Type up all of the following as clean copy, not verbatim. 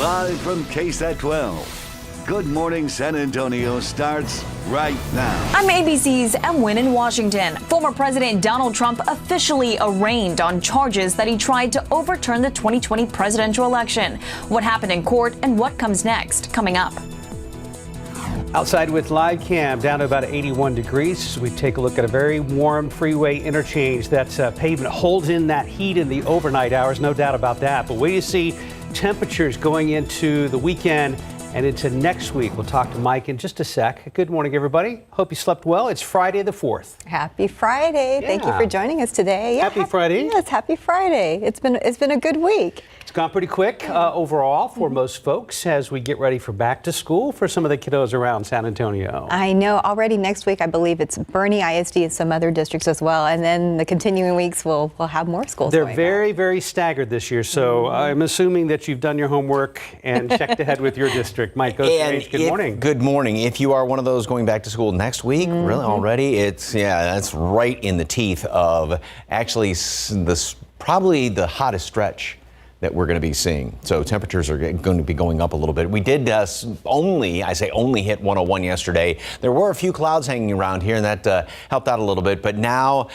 Live from KSAT 12. Good Morning San Antonio starts right now. I'm ABC's Emwin in Washington. Former President Donald Trump officially arraigned on charges that he tried to overturn the 2020 presidential election. What happened in court and what comes next, coming up. Outside with live cam down to about 81 degrees. We take a look at a very warm freeway interchange. That's pavement holds in that heat in the overnight hours, no doubt about that. But wait till you see temperatures going into the weekend and into next week. We'll talk to Mike in just a sec. Good morning, everybody. Hope you slept well. It's Friday the 4th. Happy Friday. Yeah. Thank you for joining us today. Happy Friday. Yes, happy Friday. It's been a good week. It's gone pretty quick overall for most folks as we get ready for back to school for some of the kiddos around San Antonio. I know. Already next week, I believe it's Bernie ISD and some other districts as well. And then the continuing weeks, we'll have more schools. They're very staggered this year. So I'm assuming that you've done your homework and checked ahead with your district. Mike, good morning. Good morning. If you are one of those going back to school next week, really already, that's right in the teeth of actually probably the hottest stretch that we're going to be seeing. So temperatures are going to be going up a little bit. We did only hit 101 yesterday. There were a few clouds hanging around here, and that helped out a little bit. But now,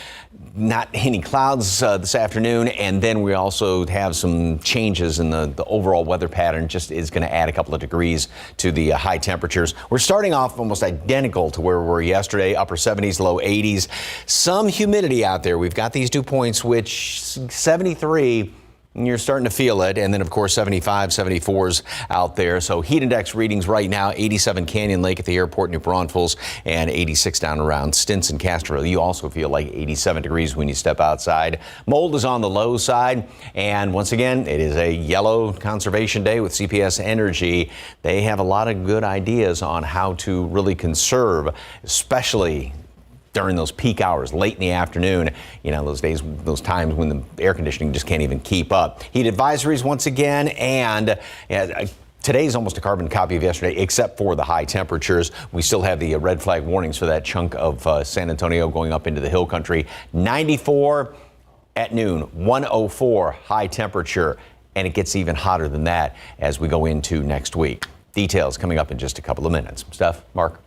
not any clouds this afternoon. And then we also have some changes in the overall weather pattern. Just is going to add a couple of degrees to the high temperatures. We're starting off almost identical to where we were yesterday, upper 70s, low 80s. Some humidity out there. We've got these dew points, which 73. You're starting to feel it. And then, of course, 75, 74s out there. So heat index readings right now, 87 Canyon Lake at the airport, New Braunfels, and 86 down around Stinson, Castroville. You also feel like 87 degrees when you step outside. Mold is on the low side. And once again, it is a yellow conservation day with CPS Energy. They have a lot of good ideas on how to really conserve, especially during those peak hours, late in the afternoon, those days, those times when the air conditioning just can't even keep up. Heat advisories once again, and today's almost a carbon copy of yesterday, except for the high temperatures. We still have the red flag warnings for that chunk of San Antonio going up into the hill country. 94 at noon, 104 high temperature, and it gets even hotter than that as we go into next week. Details coming up in just a couple of minutes. Steph, Mark.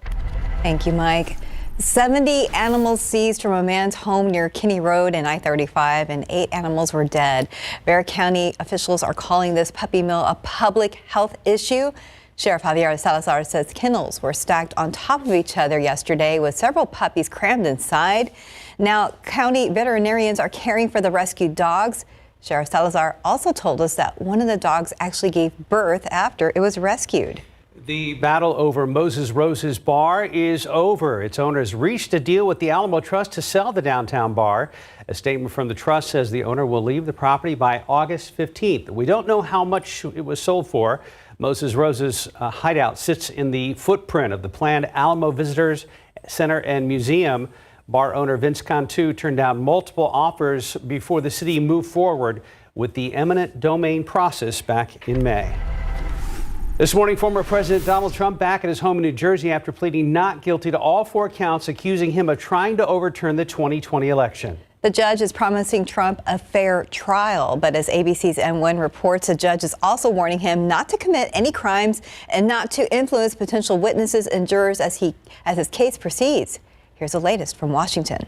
Thank you, Mike. 70 animals seized from a man's home near Kinney Road and I-35, and 8 animals were dead. Bexar County officials are calling this puppy mill a public health issue. Sheriff Javier Salazar says kennels were stacked on top of each other yesterday with several puppies crammed inside. Now, county veterinarians are caring for the rescued dogs. Sheriff Salazar also told us that one of the dogs actually gave birth after it was rescued. The battle over Moses Rose's bar is over. Its owners reached a deal with the Alamo Trust to sell the downtown bar. A statement from the trust says the owner will leave the property by August 15th. We don't know how much it was sold for. Moses Rose's hideout sits in the footprint of the planned Alamo Visitors Center and Museum. Bar owner Vince Cantu turned down multiple offers before the city moved forward with the eminent domain process back in May. This morning, former President Donald Trump back at his home in New Jersey after pleading not guilty to all 4 counts accusing him of trying to overturn the 2020 election. The judge is promising Trump a fair trial, but as ABC's M1 reports, the judge is also warning him not to commit any crimes and not to influence potential witnesses and jurors as his case proceeds. Here's the latest from Washington.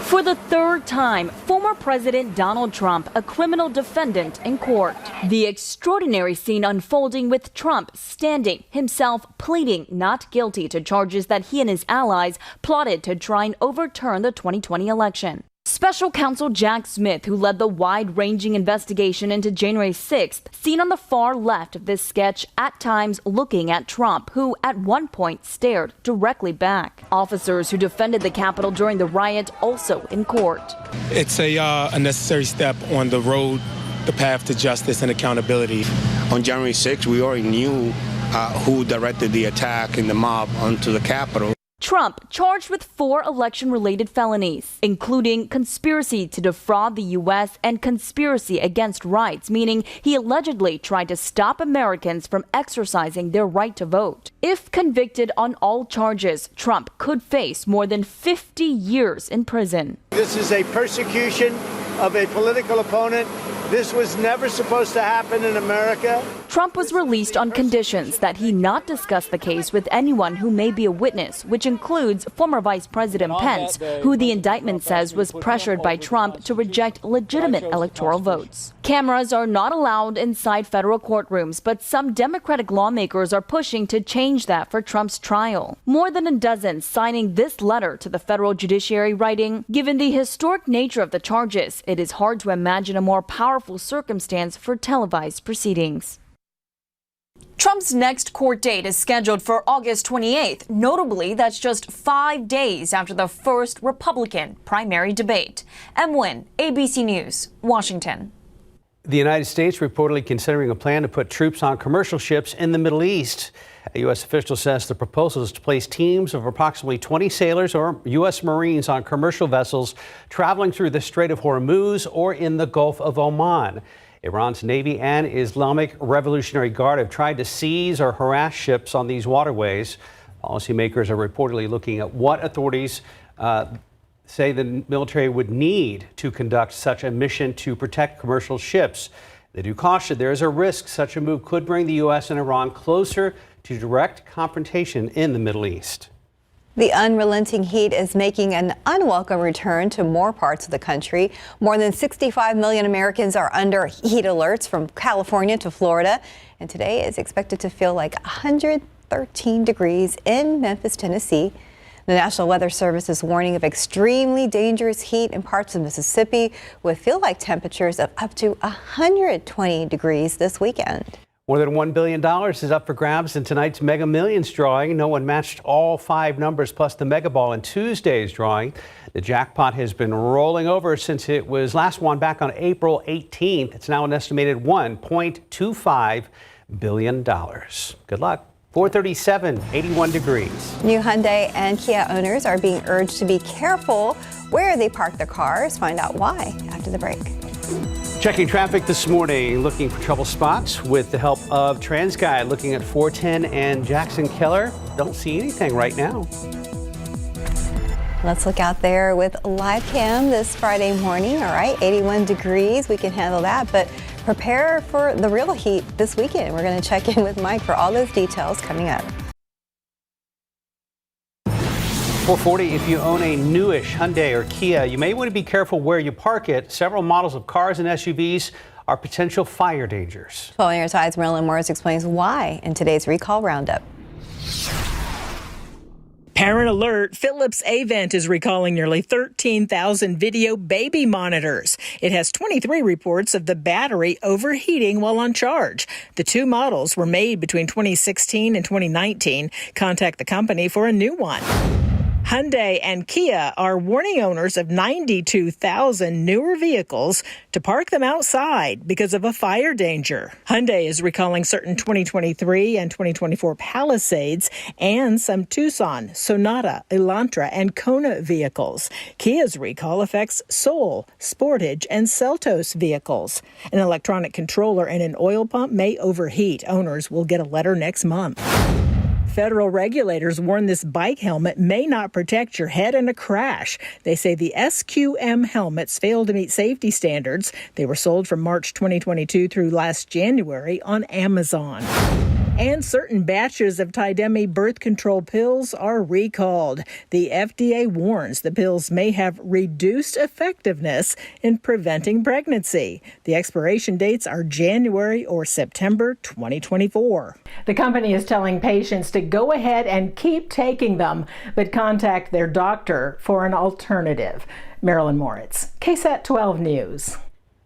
For the 3rd time, former President Donald Trump, a criminal defendant in court. The extraordinary scene unfolding with Trump standing, himself pleading not guilty to charges that he and his allies plotted to try and overturn the 2020 election. Special counsel Jack Smith, who led the wide-ranging investigation into January 6th, seen on the far left of this sketch, at times looking at Trump, who at one point stared directly back. Officers who defended the Capitol during the riot also in court. It's a necessary step on the road, the path to justice and accountability. On January 6th, we already knew who directed the attack and the mob onto the Capitol. Trump charged with 4 election-related felonies, including conspiracy to defraud the U.S. and conspiracy against rights, meaning he allegedly tried to stop Americans from exercising their right to vote. If convicted on all charges, Trump could face more than 50 years in prison. This is a persecution of a political opponent This was never supposed to happen in America. Trump was released on conditions that he not discuss the case with anyone who may be a witness, which includes former Vice President Pence, who the indictment says was pressured by Trump to reject legitimate electoral votes. Cameras are not allowed inside federal courtrooms, but some Democratic lawmakers are pushing to change that for Trump's trial. More than a dozen signing this letter to the federal judiciary, writing, "Given the historic nature of the charges, it is hard to imagine a more powerful circumstance for televised proceedings." Trump's next court date is scheduled for August 28th. Notably, that's just 5 days after the first Republican primary debate. M. Nguyen, ABC News, Washington. The United States reportedly considering a plan to put troops on commercial ships in the Middle East. A U.S. official says the proposal is to place teams of approximately 20 sailors or U.S. Marines on commercial vessels traveling through the Strait of Hormuz or in the Gulf of Oman. Iran's Navy and Islamic Revolutionary Guard have tried to seize or harass ships on these waterways. Policymakers are reportedly looking at what authorities say the military would need to conduct such a mission to protect commercial ships. They do caution there is a risk such a move could bring the U.S. and Iran closer to direct confrontation in the Middle East. The unrelenting heat is making an unwelcome return to more parts of the country. More than 65 million Americans are under heat alerts from California to Florida. And today is expected to feel like 113 degrees in Memphis, Tennessee. The National Weather Service is warning of extremely dangerous heat in parts of Mississippi with feel-like temperatures of up to 120 degrees this weekend. More than $1 billion is up for grabs in tonight's Mega Millions drawing. No one matched all 5 numbers plus the Mega Ball in Tuesday's drawing. The jackpot has been rolling over since it was last won back on April 18th. It's now an estimated $1.25 billion. Good luck. 437, 81 degrees. New Hyundai and Kia owners are being urged to be careful where they park their cars. Find out why after the break. Checking traffic this morning, looking for trouble spots with the help of TransGuide, looking at 410 and Jackson Keller. Don't see anything right now. Let's look out there with live cam this Friday morning. All right, 81 degrees. We can handle that, but prepare for the real heat this weekend. We're going to check in with Mike for all those details coming up. 440, if you own a newish Hyundai or Kia, you may want to be careful where you park it. Several models of cars and SUVs are potential fire dangers. 12 on your side's Marilyn Morris explains why in today's Recall Roundup. Parent alert, Philips Avent is recalling nearly 13,000 video baby monitors. It has 23 reports of the battery overheating while on charge. The 2 models were made between 2016 and 2019. Contact the company for a new one. Hyundai and Kia are warning owners of 92,000 newer vehicles to park them outside because of a fire danger. Hyundai is recalling certain 2023 and 2024 Palisades and some Tucson, Sonata, Elantra, and Kona vehicles. Kia's recall affects Soul, Sportage, and Seltos vehicles. An electronic controller in an oil pump may overheat. Owners will get a letter next month. Federal regulators warn this bike helmet may not protect your head in a crash. They say the SQM helmets failed to meet safety standards. They were sold from March 2022 through last January on Amazon. And certain batches of Tydemi birth control pills are recalled. The FDA warns the pills may have reduced effectiveness in preventing pregnancy. The expiration dates are January or September 2024. The company is telling patients to go ahead and keep taking them, but contact their doctor for an alternative. Marilyn Moritz, KSAT 12 News.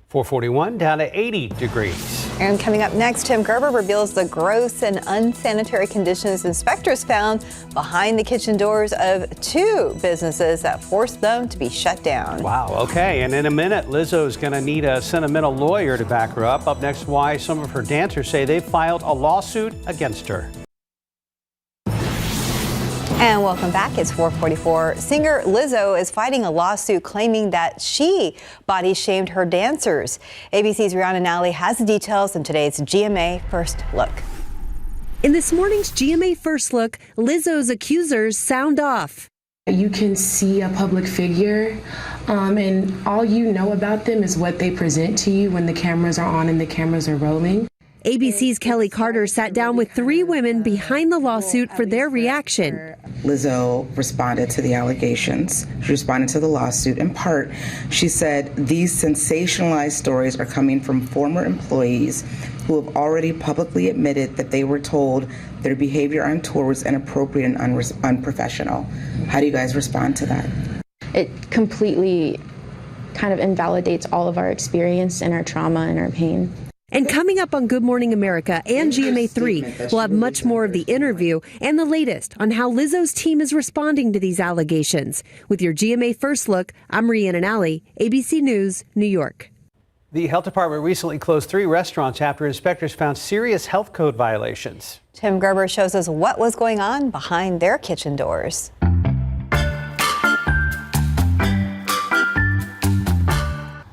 441 down to 80 degrees. And coming up next, Tim Gerber reveals the gross and unsanitary conditions inspectors found behind the kitchen doors of 2 businesses that forced them to be shut down. Wow, okay. And in a minute, Lizzo is going to need a sentimental lawyer to back her up. Up next, why some of her dancers say they've filed a lawsuit against her. And welcome back. It's 4:44. Singer Lizzo is fighting a lawsuit claiming that she body shamed her dancers. ABC's Rihanna Nally has the details in today's GMA First Look. In this morning's GMA First Look, Lizzo's accusers sound off. You can see a public figure, and all you know about them is what they present to you when the cameras are on and the cameras are rolling. ABC's Kelly Carter sat down with 3 women behind the lawsuit for their reaction. Lizzo responded to the allegations. She responded to the lawsuit. In part, she said these sensationalized stories are coming from former employees who have already publicly admitted that they were told their behavior on tour was inappropriate and unprofessional. How do you guys respond to that? It completely kind of invalidates all of our experience and our trauma and our pain. And coming up on Good Morning America and GMA3, we'll have much more of the interview and the latest on how Lizzo's team is responding to these allegations. With your GMA First Look, I'm Rhiannon Alley, ABC News, New York. The health department recently closed 3 restaurants after inspectors found serious health code violations. Tim Gerber shows us what was going on behind their kitchen doors.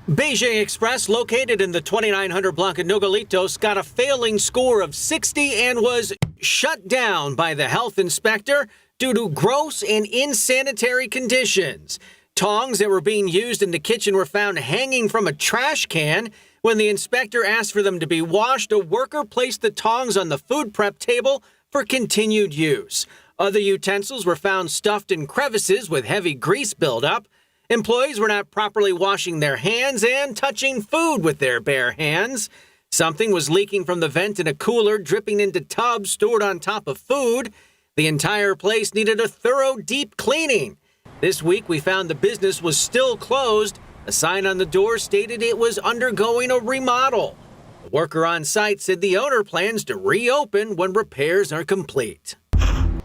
Beijing Express, located in the 2900 block of Nogalitos, got a failing score of 60 and was shut down by the health inspector due to gross and insanitary conditions. Tongs that were being used in the kitchen were found hanging from a trash can. When the inspector asked for them to be washed, a worker placed the tongs on the food prep table for continued use. Other utensils were found stuffed in crevices with heavy grease buildup. Employees were not properly washing their hands and touching food with their bare hands. Something was leaking from the vent in a cooler, dripping into tubs stored on top of food. The entire place needed a thorough, deep cleaning. This week, we found the business was still closed. A sign on the door stated it was undergoing a remodel. The worker on site said the owner plans to reopen when repairs are complete.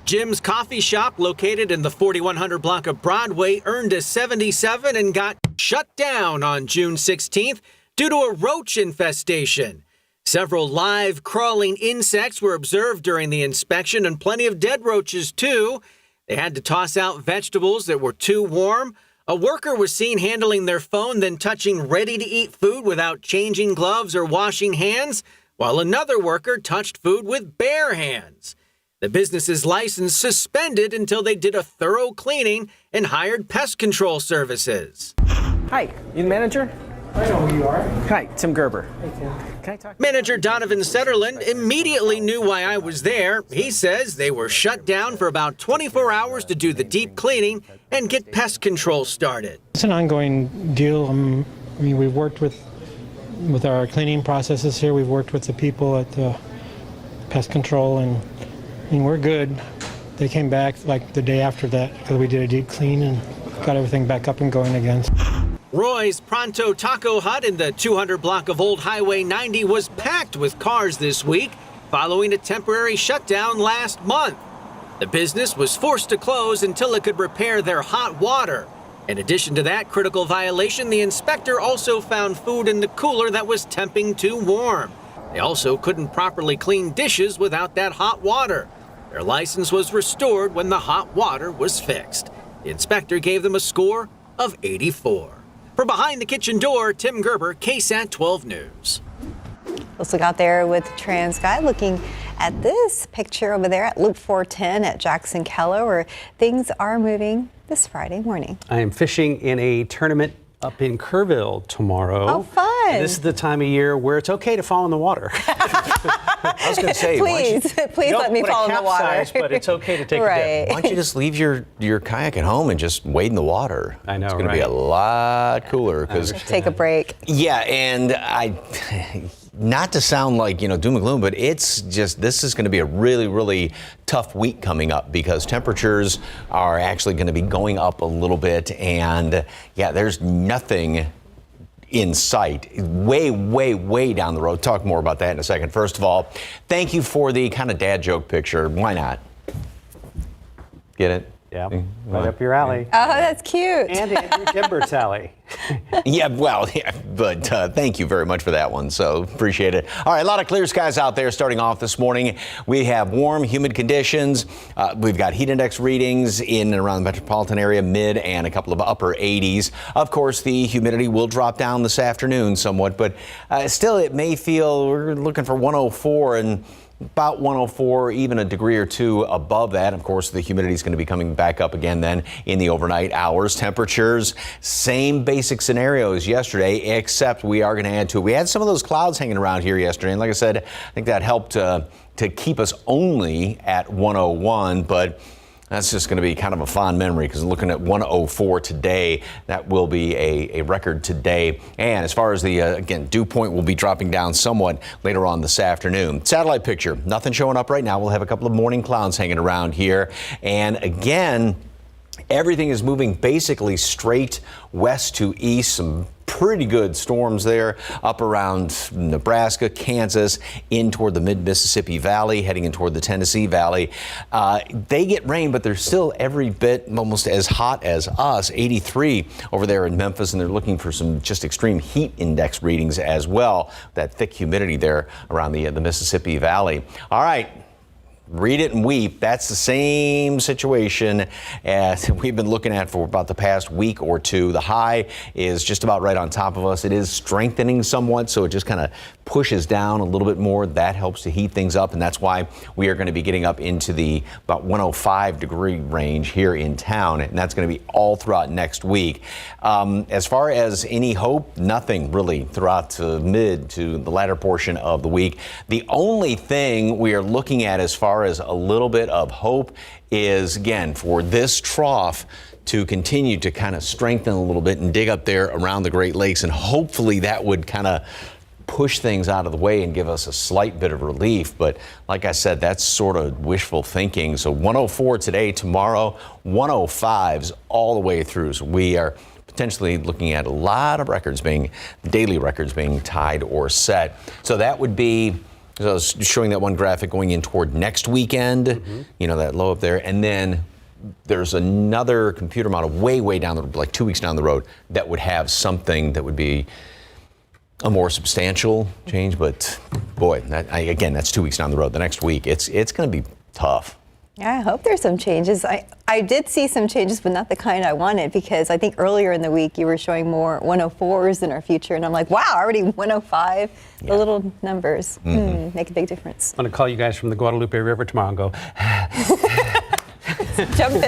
Jim's Coffee Shop, located in the 4100 block of Broadway, earned a 77 and got shut down on June 16th due to a roach infestation. Several live crawling insects were observed during the inspection and plenty of dead roaches, too. They had to toss out vegetables that were too warm. A worker was seen handling their phone, then touching ready-to-eat food without changing gloves or washing hands, while another worker touched food with bare hands. The business's license suspended until they did a thorough cleaning and hired pest control services. Hi, you the manager? I know who you are. Hi, Tim Gerber. Hey, Tim. Can I talk? Manager Donovan Setterland immediately knew why I was there. He says they were shut down for about 24 hours to do the deep cleaning and get pest control started. It's an ongoing deal. We've worked with our cleaning processes here. We've worked with the people at the pest control, and we're good. They came back like the day after that because we did a deep clean and got everything back up and going again. Roy's Pronto Taco Hut in the 200 block of Old Highway 90 was packed with cars this week following a temporary shutdown last month. The business was forced to close until it could repair their hot water. In addition to that critical violation, the inspector also found food in the cooler that was temping too warm. They also couldn't properly clean dishes without that hot water. Their license was restored when the hot water was fixed. The inspector gave them a score of 84. For Behind the Kitchen Door, Tim Gerber, KSAT 12 News. Let's look out there with TransGuide, looking at this picture over there at Loop 410 at Jackson Keller, where things are moving this Friday morning. I am fishing in a tournament up in Kerrville tomorrow. Oh, fun. And this is the time of year where it's okay to fall in the water. I was going to say, please let me fall in the water. But it's okay to take a dip. Why don't you just leave your kayak at home and just wade in the water? I know, it's going to be a lot cooler. Take a break. Yeah, and not to sound like, doom and gloom, but it's just, this is going to be a really, really tough week coming up because temperatures are actually going to be going up a little bit. And yeah, there's nothing in sight, way down the road. Talk more about that in a second. First of all, thank you for the kind of dad joke picture. Why not? Get it? Yeah, right up your alley. Oh, that's cute. And Andrew Gimbert's alley. Yeah, but thank you very much for that one. So appreciate it. All right, a lot of clear skies out there starting off this morning. We have warm, humid conditions. We've got heat index readings in and around the metropolitan area, mid and a couple of upper 80s. Of course, the humidity will drop down this afternoon somewhat, but still it may feel we're looking for 104 and about 104, even a degree or two above that. Of course, the humidity is going to be coming back up again then in the overnight hours. Temperatures, same basic scenario as yesterday, except we are going to add to it. We had some of those clouds hanging around here yesterday, and like I said, I think that helped to keep us only at 101, but that's just going to be kind of a fond memory because looking at 104 today, that will be a record today. And as far as the, again, dew point will be dropping down somewhat later on this afternoon. Satellite picture, nothing showing up right now. We'll have a couple of morning clouds hanging around here. And again, everything is moving basically straight west to east. Some pretty good storms there up around Nebraska, Kansas, in toward the mid-Mississippi Valley, heading in toward the Tennessee Valley. They get rain, but they're still every bit almost as hot as us, 83 over there in Memphis, and they're looking for some just extreme heat index readings as well. That thick humidity there around the Mississippi Valley. All right. Read it and weep. That's the same situation as we've been looking at for about the past week or two. The high is just about right on top of us. It is strengthening somewhat, so it just kind of pushes down a little bit more. That helps to heat things up, and that's why we are going to be getting up into the about 105 degree range here in town, and that's going to be all throughout next week. As far as any hope, nothing really throughout mid to the latter portion of the week. The only thing we are looking at as far as a little bit of hope is, again, for this trough to continue to kind of strengthen a little bit and dig up there around the Great Lakes, and hopefully that would kind of push things out of the way and give us a slight bit of relief. But like I said, that's sort of wishful thinking. So 104 today, tomorrow 105s all the way through. So we are potentially looking at a lot of daily records being tied or set. So that would be, so I was showing that one graphic going in toward next weekend, you know, that low up there. And then there's another computer model way down the road, like 2 weeks down the road, that would have something that would be a more substantial change. But boy, again, that's 2 weeks down the road. The next week, it's going to be tough. Yeah, I hope there's some changes. I did see some changes, but not the kind I wanted, because I think earlier in the week you were showing more 104s in our future, and I'm like, wow, already 105. Yeah. The little numbers make a big difference. I'm going to call you guys from the Guadalupe River tomorrow and go, Jump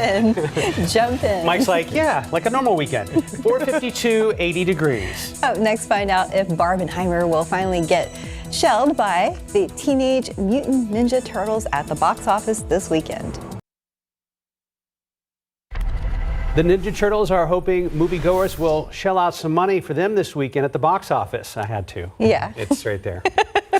in. Mike's like, yeah, like a normal weekend. 452, 80 degrees. Up next, find out if Barbenheimer will finally get shelled by the Teenage Mutant Ninja Turtles at the box office this weekend. The Ninja Turtles are hoping moviegoers will shell out some money for them this weekend at the box office. I had to. Yeah. It's right there.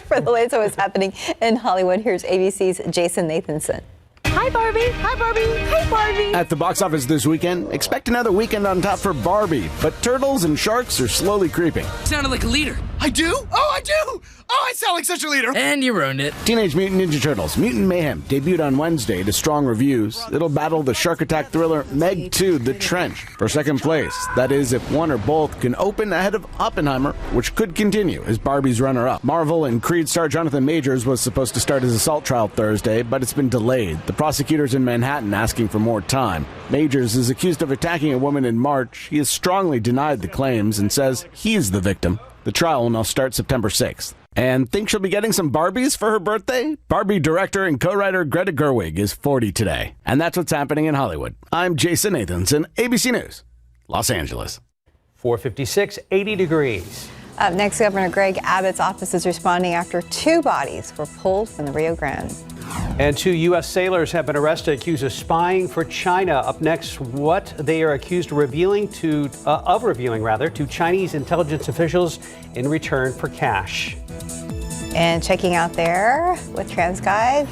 For the latest of what's happening in Hollywood, here's ABC's Jason Nathanson. Hi, Barbie. Hi, Barbie. Hey, Barbie. At the box office this weekend, expect another weekend on top for Barbie, but turtles and sharks are slowly creeping. Sounded like a leader. I do? Oh, I do! Oh, I sound like such a leader. And you ruined it. Teenage Mutant Ninja Turtles Mutant Mayhem debuted on Wednesday to strong reviews. It'll battle the shark attack thriller Meg 2: The Trench for second place. That is, if one or both can open ahead of Oppenheimer, which could continue as Barbie's runner-up. Marvel and Creed star Jonathan Majors was supposed to start his assault trial Thursday, but it's been delayed. The prosecutors in Manhattan asking for more time. Majors is accused of attacking a woman in March. He has strongly denied the claims and says he's the victim. The trial will now start September 6th. And think she'll be getting some Barbies for her birthday? Barbie director and co-writer Greta Gerwig is 40 today. And that's what's happening in Hollywood. I'm Jason Nathanson, ABC News, Los Angeles. 456, 80 degrees. Up next, Governor Greg Abbott's office is responding after 2 bodies were pulled from the Rio Grande. And 2 U.S. sailors have been arrested accused of spying for China. Up next, what they are accused of revealing to Chinese intelligence officials in return for cash. And checking out there with TransGuide.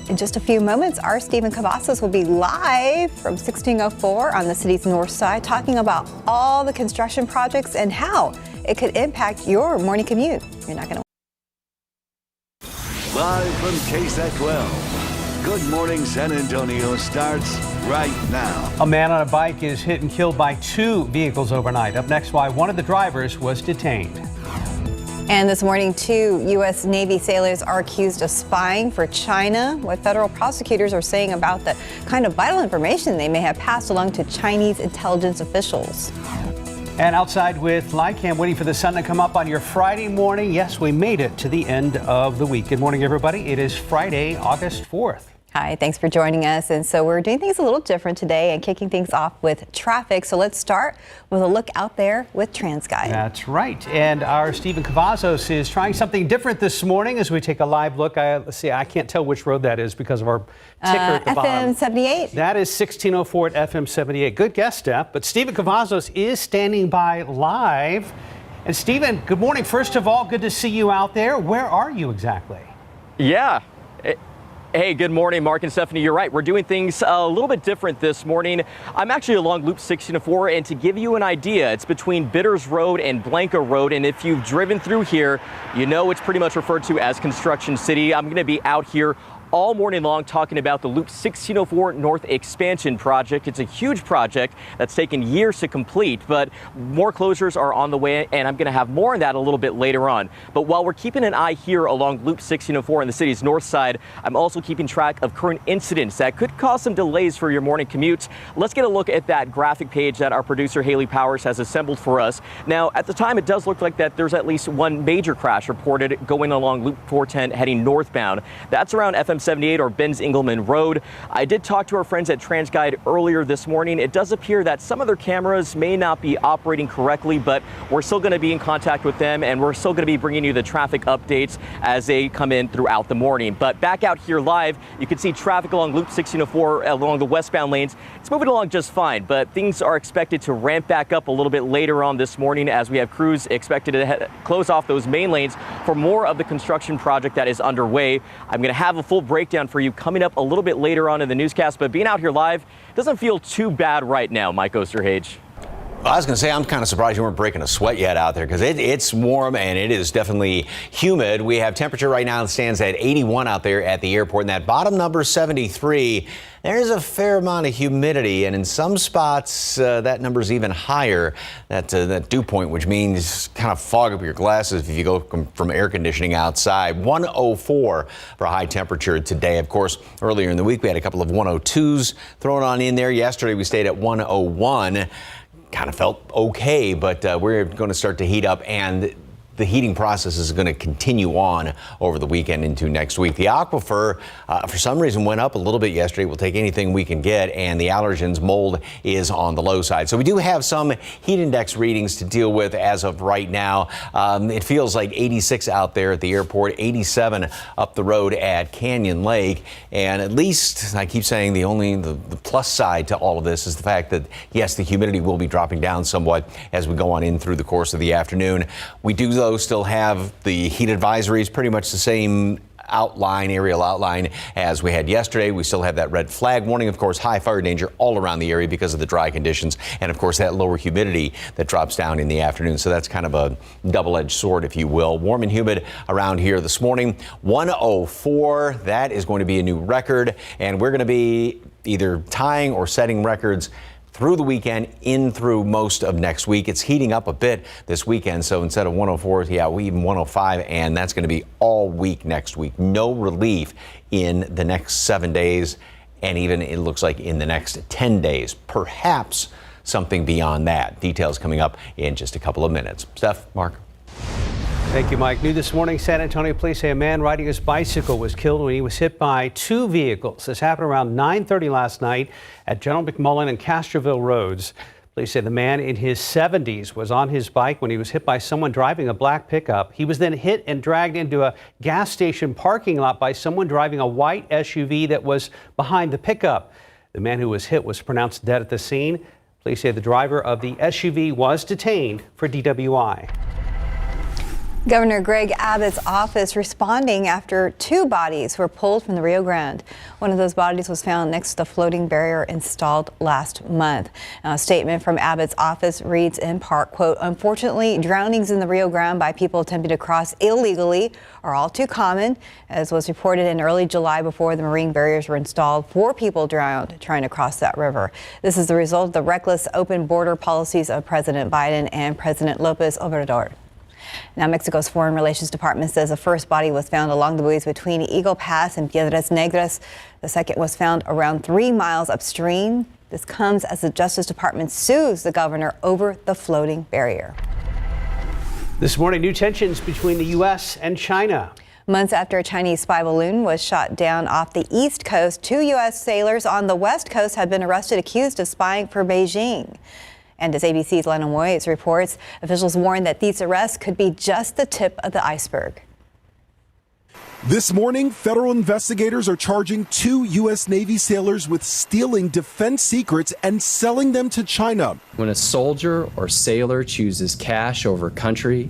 In just a few moments, our Stephen Cavazos will be live from 1604 on the city's north side, talking about all the construction projects and how it could impact your morning commute. You're not going to. Live from KSAT 12. Good Morning San Antonio starts right now. A man on a bike is hit and killed by 2 vehicles overnight. Up next, why one of the drivers was detained. And this morning, 2 U.S. Navy sailors are accused of spying for China. What federal prosecutors are saying about the kind of vital information they may have passed along to Chinese intelligence officials. And outside with live cam, waiting for the sun to come up on your Friday morning. Yes, we made it to the end of the week. Good morning, everybody. It is Friday, August 4th. Hi, thanks for joining us. And so we're doing things a little different today and kicking things off with traffic. So let's start with a look out there with TransGuide. That's right. And our Stephen Cavazos is trying something different this morning as we take a live look. Let's see, I can't tell which road that is because of our ticker at the bottom. FM 78. That is 1604 at FM 78. Good guess, Steph. But Stephen Cavazos is standing by live. And Stephen, good morning. First of all, good to see you out there. Where are you exactly? Yeah. Hey, good morning, Mark and Stephanie. You're right. We're doing things a little bit different this morning. I'm actually along Loop 1604, and to give you an idea, it's between Bitters Road and Blanca Road. And if you've driven through here, you know it's pretty much referred to as Construction City. I'm going to be out here all morning long talking about the Loop 1604 North Expansion project. It's a huge project that's taken years to complete, but more closures are on the way, and I'm going to have more on that a little bit later on. But while we're keeping an eye here along Loop 1604 on the city's north side, I'm also keeping track of current incidents that could cause some delays for your morning commutes. Let's get a look at that graphic page that our producer Haley Powers has assembled for us. Now, at the time, it does look like that there's at least one major crash reported going along Loop 410 heading northbound. That's around FM 78 or Benz Engelman Road. I did talk to our friends at TransGuide earlier this morning. It does appear that some of their cameras may not be operating correctly, but we're still going to be in contact with them, and we're still going to be bringing you the traffic updates as they come in throughout the morning. But back out here live, you can see traffic along Loop 1604 along the westbound lanes. It's moving along just fine, but things are expected to ramp back up a little bit later on this morning as we have crews expected to close off those main lanes for more of the construction project that is underway. I'm going to have a full breakdown for you coming up a little bit later on in the newscast, but being out here live doesn't feel too bad right now, Mike Osterhage. I was going to say, I'm kind of surprised you weren't breaking a sweat yet out there because it's warm and it is definitely humid. We have temperature right now that stands at 81 out there at the airport, and that bottom number 73. There's a fair amount of humidity, and in some spots that number's even higher, that dew point, which means kind of fog up your glasses if you go from air conditioning outside. 104 for a high temperature today. Of course, earlier in the week we had a couple of 102s thrown on in there. Yesterday we stayed at 101. Kind of felt okay, but we're going to start to heat up, and the heating process is going to continue on over the weekend into next week. The aquifer, for some reason, went up a little bit yesterday. We'll take anything we can get, and the allergens mold is on the low side. So we do have some heat index readings to deal with as of right now. It feels like 86 out there at the airport, 87 up the road at Canyon Lake. And at least, I keep saying, the plus side to all of this is the fact that, yes, the humidity will be dropping down somewhat as we go on in through the course of the afternoon. We do, though, still have the heat advisories, pretty much the same aerial outline as we had yesterday. We still have that red flag warning, of course, high fire danger all around the area because of the dry conditions, and of course that lower humidity that drops down in the afternoon. So that's kind of a double-edged sword, if you will. Warm and humid around here this morning. 104, that is going to be a new record, and we're going to be either tying or setting records through the weekend, in through most of next week. It's heating up a bit this weekend, so instead of 104, we even 105, and that's going to be all week next week. No relief in the next 7 days, and even it looks like in the next 10 days. Perhaps something beyond that. Details coming up in just a couple of minutes. Steph, Mark. Thank you, Mike. New this morning, San Antonio police say a man riding his bicycle was killed when he was hit by 2 vehicles. This happened around 9:30 last night at General McMullen and Castroville roads. Police say the man in his 70s was on his bike when he was hit by someone driving a black pickup. He was then hit and dragged into a gas station parking lot by someone driving a white SUV that was behind the pickup. The man who was hit was pronounced dead at the scene. Police say the driver of the SUV was detained for DWI. Governor Greg Abbott's office responding after 2 bodies were pulled from the Rio Grande. One of those bodies was found next to the floating barrier installed last month. Now, a statement from Abbott's office reads in part, quote, "Unfortunately, drownings in the Rio Grande by people attempting to cross illegally are all too common. As was reported in early July before the marine barriers were installed, 4 people drowned trying to cross that river. This is the result of the reckless open border policies of President Biden and President Lopez Obrador." Now, Mexico's Foreign Relations Department says the first body was found along the buoys between Eagle Pass and Piedras Negras. The second was found around 3 miles upstream. This comes as the Justice Department sues the governor over the floating barrier. This morning, new tensions between the U.S. and China. Months after a Chinese spy balloon was shot down off the East Coast, 2 U.S. sailors on the West Coast have been arrested accused of spying for Beijing. And as ABC's Lena Moyes reports, officials warn that these arrests could be just the tip of the iceberg. This morning, federal investigators are charging 2 U.S. Navy sailors with stealing defense secrets and selling them to China. When a soldier or sailor chooses cash over country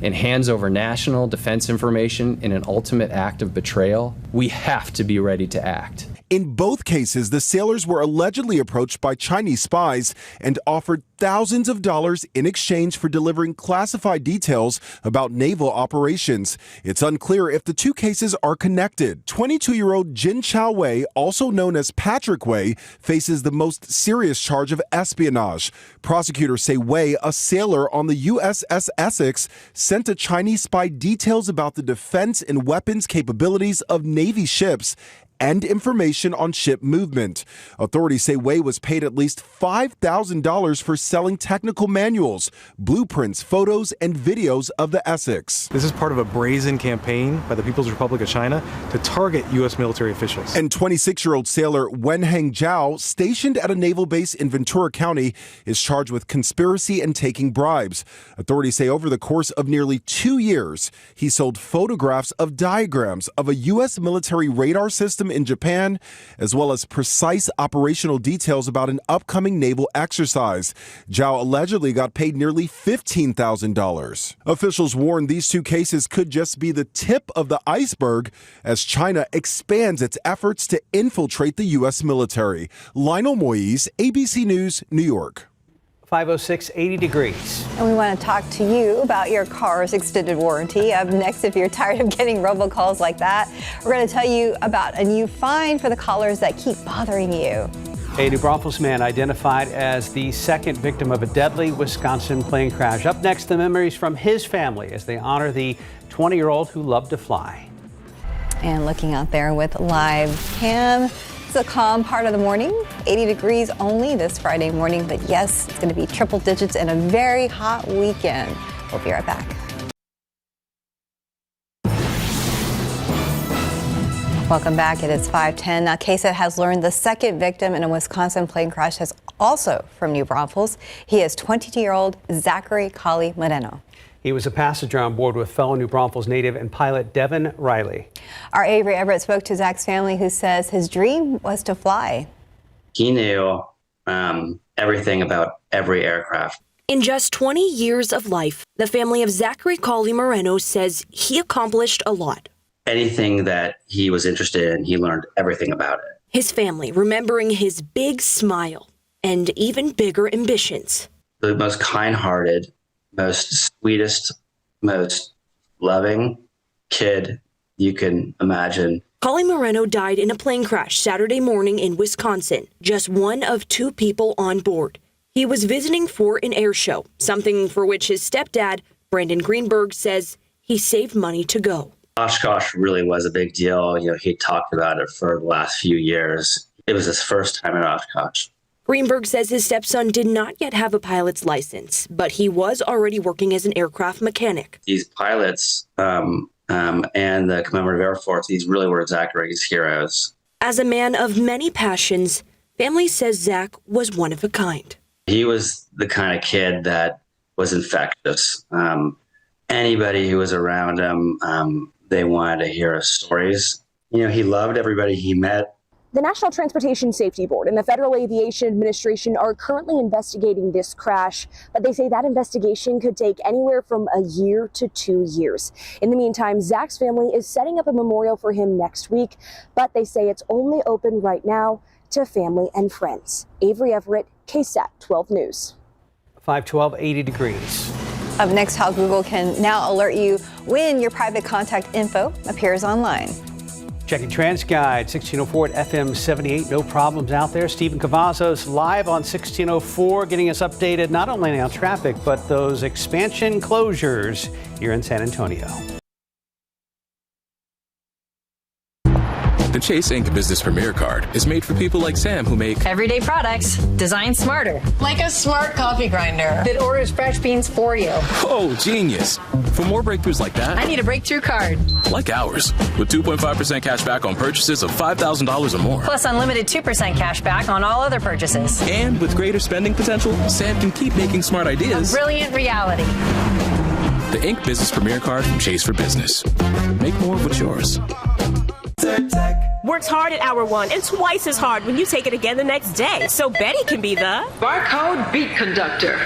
and hands over national defense information in an ultimate act of betrayal, we have to be ready to act. In both cases, the sailors were allegedly approached by Chinese spies and offered thousands of dollars in exchange for delivering classified details about naval operations. It's unclear if the 2 cases are connected. 22-year-old Jin Chao Wei, also known as Patrick Wei, faces the most serious charge of espionage. Prosecutors say Wei, a sailor on the USS Essex, sent a Chinese spy details about the defense and weapons capabilities of Navy ships and information on ship movement. Authorities say Wei was paid at least $5,000 for selling technical manuals, blueprints, photos, and videos of the Essex. This is part of a brazen campaign by the People's Republic of China to target U.S. military officials. And 26-year-old sailor Wenheng Zhao, stationed at a naval base in Ventura County, is charged with conspiracy and taking bribes. Authorities say over the course of nearly 2 years, he sold photographs of diagrams of a U.S. military radar system in Japan, as well as precise operational details about an upcoming naval exercise. Zhao allegedly got paid nearly $15,000. Officials warn these 2 cases could just be the tip of the iceberg as China expands its efforts to infiltrate the U.S. military. Lionel Moyes, ABC News, New York. 506, 80 degrees. And we want to talk to you about your car's extended warranty. Up next, if you're tired of getting robocalls like that, we're going to tell you about a new fine for the callers that keep bothering you. A New Braunfels man identified as the second victim of a deadly Wisconsin plane crash. Up next, the memories from his family as they honor the 20-year-old who loved to fly. And looking out there with live cam. It's a calm part of the morning, 80 degrees only this Friday morning, but yes, it's going to be triple digits and a very hot weekend. We'll be right back. Welcome back. It is 5:10. Now, KSAT has learned the second victim in a Wisconsin plane crash is also from New Braunfels. He is 22-year-old Zachary Colley Moreno. He was a passenger on board with fellow New Braunfels native and pilot Devin Riley. Our Avery Everett spoke to Zach's family, who says his dream was to fly. He knew everything about every aircraft. In just 20 years of life, the family of Zachary Colley Moreno says he accomplished a lot. Anything that he was interested in, he learned everything about it. His family remembering his big smile and even bigger ambitions. The most kind-hearted, most sweetest, most loving kid you can imagine. Colley Moreno died in a plane crash Saturday morning in Wisconsin, just one of 2 people on board. He was visiting for an air show, something for which his stepdad, Brandon Greenberg, says he saved money to go. Oshkosh really was a big deal. You know, he talked about it for the last few years. It was his first time at Oshkosh. Greenberg says his stepson did not yet have a pilot's license, but he was already working as an aircraft mechanic. These pilots and the Commemorative Air Force, these really were Zachary's heroes. As a man of many passions, family says Zach was one of a kind. He was the kind of kid that was infectious. Anybody who was around him, they wanted to hear his stories. You know, he loved everybody he met. The National Transportation Safety Board and the Federal Aviation Administration are currently investigating this crash, but they say that investigation could take anywhere from a year to 2 years. In the meantime, Zach's family is setting up a memorial for him next week, but they say it's only open right now to family and friends. Avery Everett, KSAT 12 News. 512, 80 degrees. Up next, how Google can now alert you when your private contact info appears online. Checking TransGuide, 1604 at FM 78. No problems out there. Stephen Cavazos live on 1604, getting us updated not only on traffic, but those expansion closures here in San Antonio. The Chase Ink Business Premier Card is made for people like Sam who make everyday products designed smarter. Like a smart coffee grinder that orders fresh beans for you. Oh, genius. For more breakthroughs like that, I need a breakthrough card. Like ours, with 2.5% cash back on purchases of $5,000 or more. Plus unlimited 2% cash back on all other purchases. And with greater spending potential, Sam can keep making smart ideas a brilliant reality. The Ink Business Premier Card from Chase for Business. Make more of what's yours. Works hard at hour one and twice as hard when you take it again the next day. So Betty can be the barcode beat conductor.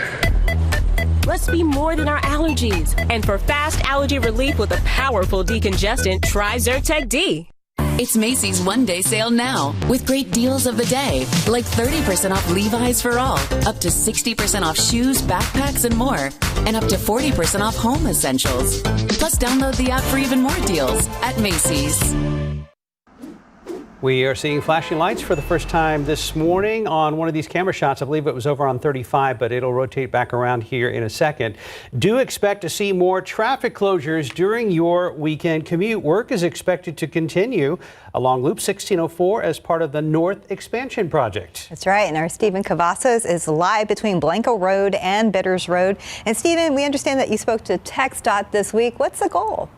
Let's be more than our allergies. And for fast allergy relief with a powerful decongestant, try Zyrtec D. It's Macy's one-day sale now with great deals of the day, like 30% off Levi's for all, up to 60% off shoes, backpacks, and more, and up to 40% off home essentials. Plus, download the app for even more deals at Macy's. We are seeing flashing lights for the first time this morning on one of these camera shots. I believe it was over on 35, but it'll rotate back around here in a second. Do expect to see more traffic closures during your weekend commute. Work is expected to continue along Loop 1604 as part of the North Expansion Project. That's right. And our Stephen Cavazos is live between Blanco Road and Bitters Road. And Stephen, we understand that you spoke to TxDOT this week. What's the goal?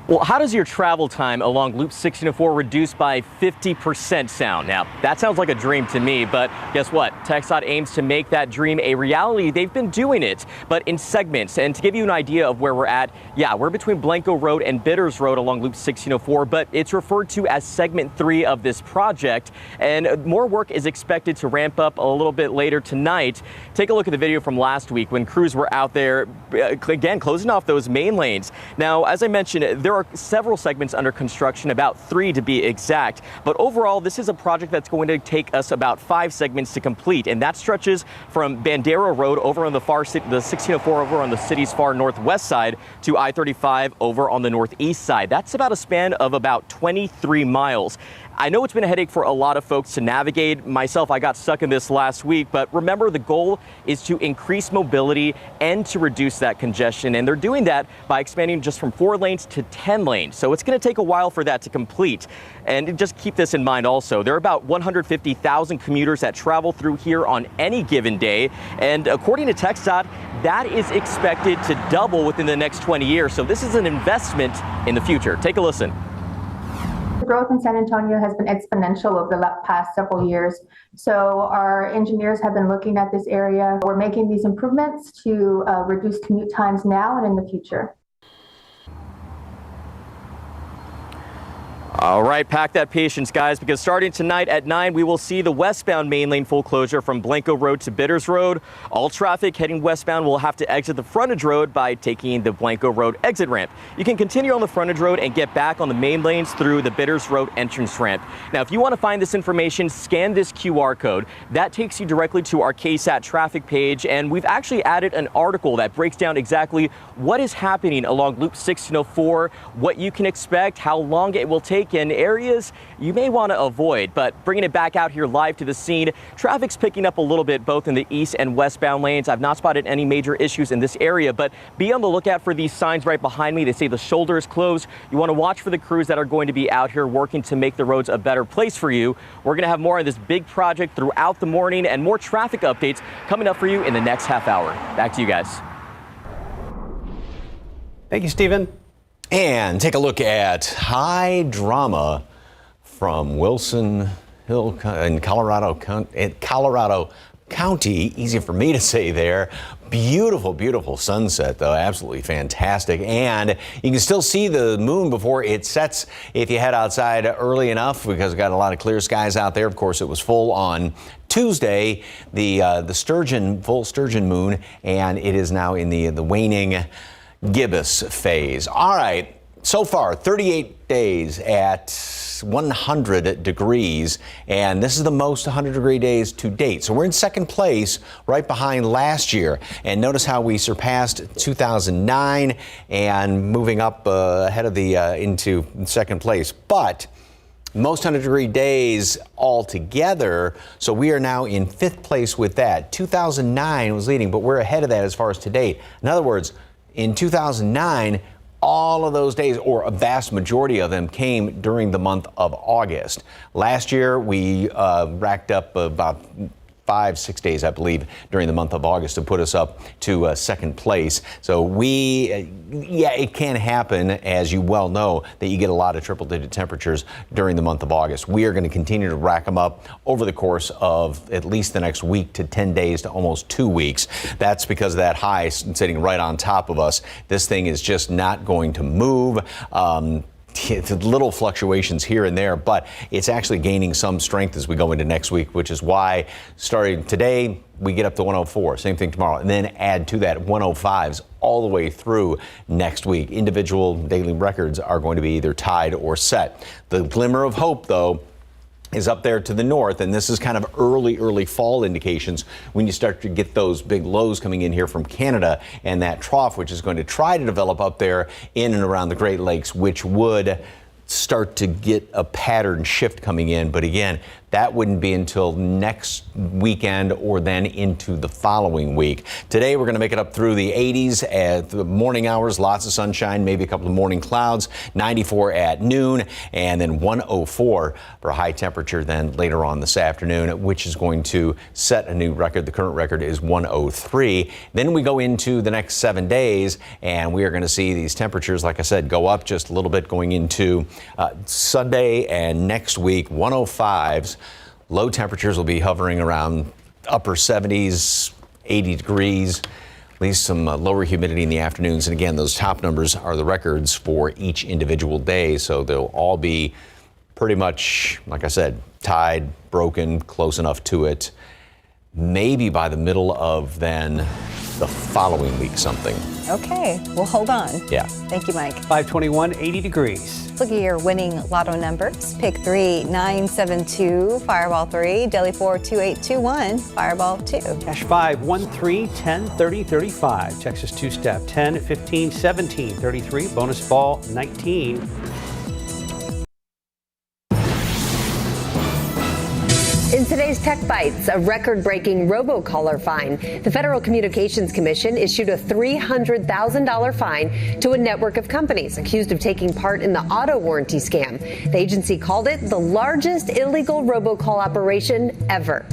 Well, how does your travel time along Loop 1604 reduce by 50%, sound? Now, that sounds like a dream to me, but guess what? TxDOT aims to make that dream a reality. They've been doing it, but in segments. And to give you an idea of where we're at, yeah, we're between Blanco Road and Bitters Road along Loop 1604, but it's referred to as segment 3 of this project. And more work is expected to ramp up a little bit later tonight. Take a look at the video from last week when crews were out there, again, closing off those main lanes. Now, as I mentioned, there are several segments under construction, about 3 to be exact. But overall, this is a project that's going to take us about 5 segments to complete. And that stretches from Bandera Road over on the 1604 over on the city's far northwest side to I-35 over on the northeast side. That's about a span of about 23 miles. I know it's been a headache for a lot of folks to navigate. Myself, I got stuck in this last week, but remember, the goal is to increase mobility and to reduce that congestion. And they're doing that by expanding just from 4 lanes to 10 lanes. So it's going to take a while for that to complete. And just keep this in mind also, there are about 150,000 commuters that travel through here on any given day. And according to TxDOT, that is expected to double within the next 20 years. So this is an investment in the future. Take a listen. The growth in San Antonio has been exponential over the past several years. So our engineers have been looking at this area. We're making these improvements to reduce commute times now and in the future. All right, pack that patience, guys, because starting tonight at 9, we will see the westbound main lane full closure from Blanco Road to Bitters Road. All traffic heading westbound will have to exit the frontage road by taking the Blanco Road exit ramp. You can continue on the frontage road and get back on the main lanes through the Bitters Road entrance ramp. Now, if you want to find this information, scan this QR code. That takes you directly to our KSAT traffic page, and we've actually added an article that breaks down exactly what is happening along Loop 1604, what you can expect, how long it will take, in areas you may want to avoid. But bringing it back out here live to the scene, traffic's picking up a little bit both in the east and westbound lanes. I've not spotted any major issues in this area, but be on the lookout for these signs right behind me. They say the shoulder is closed. You want to watch for the crews that are going to be out here working to make the roads a better place for you. We're going to have more on this big project throughout the morning and more traffic updates coming up for you in the next half hour. Back to you guys. Thank you, Stephen. And take a look at high drama from Wilson Hill in Colorado County. Easy for me to say there. Beautiful, beautiful sunset, though. Absolutely fantastic. And you can still see the moon before it sets if you head outside early enough, because we've got a lot of clear skies out there. Of course, it was full on Tuesday, the full sturgeon moon, and it is now in the waning gibbous phase. All right. So far, 38 days at 100 degrees, and this is the most 100-degree days to date. So we're in second place, right behind last year. And notice how we surpassed 2009 and moving up ahead of the into second place. But most 100-degree days altogether, so we are now in fifth place with that. 2009 was leading, but we're ahead of that as far as to date. In other words, in 2009, all of those days, or a vast majority of them, came during the month of August. Last year, we racked up about 5-6 days, I believe, during the month of August to put us up to second place. So it can happen, as you well know, that you get a lot of triple-digit temperatures during the month of August. We are going to continue to rack them up over the course of at least the next week to 10 days to almost 2 weeks. That's because of that high sitting right on top of us. This thing is just not going to move. Little fluctuations here and there, but it's actually gaining some strength as we go into next week, which is why starting today we get up to 104, same thing tomorrow, and then add to that 105s all the way through next week. Individual daily records are going to be either tied or set. The glimmer of hope, though, is up there to the north, and this is kind of early fall indications when you start to get those big lows coming in here from Canada, and that trough, which is going to try to develop up there in and around the Great Lakes, which would start to get a pattern shift coming in. But again, that wouldn't be until next weekend or then into the following week. Today, we're going to make it up through the 80s at the morning hours, lots of sunshine, maybe a couple of morning clouds, 94 at noon, and then 104 for a high temperature then later on this afternoon, which is going to set a new record. The current record is 103. Then we go into the next 7 days, and we are going to see these temperatures, like I said, go up just a little bit going into Sunday and next week, 105s. Low temperatures will be hovering around upper 70s, 80 degrees, at least some lower humidity in the afternoons. And again, those top numbers are the records for each individual day. So they'll all be pretty much, like I said, tied, broken, close enough to it. Maybe by the middle of then the following week something. Okay, well, hold on. Yeah. Thank you, Mike. 521, 80 degrees. Look at your winning lotto numbers. Pick 3, 972, Fireball 3, Deli 4, 2821, Fireball 2. Cash 5, 1, 3, 10, 30, 35. Texas two-step 10, 15, 17, 33. Bonus ball 19. In today's Tech Bites, a record-breaking robocaller fine. The Federal Communications Commission issued a $300,000 fine to a network of companies accused of taking part in the auto warranty scam. The agency called it the largest illegal robocall operation ever.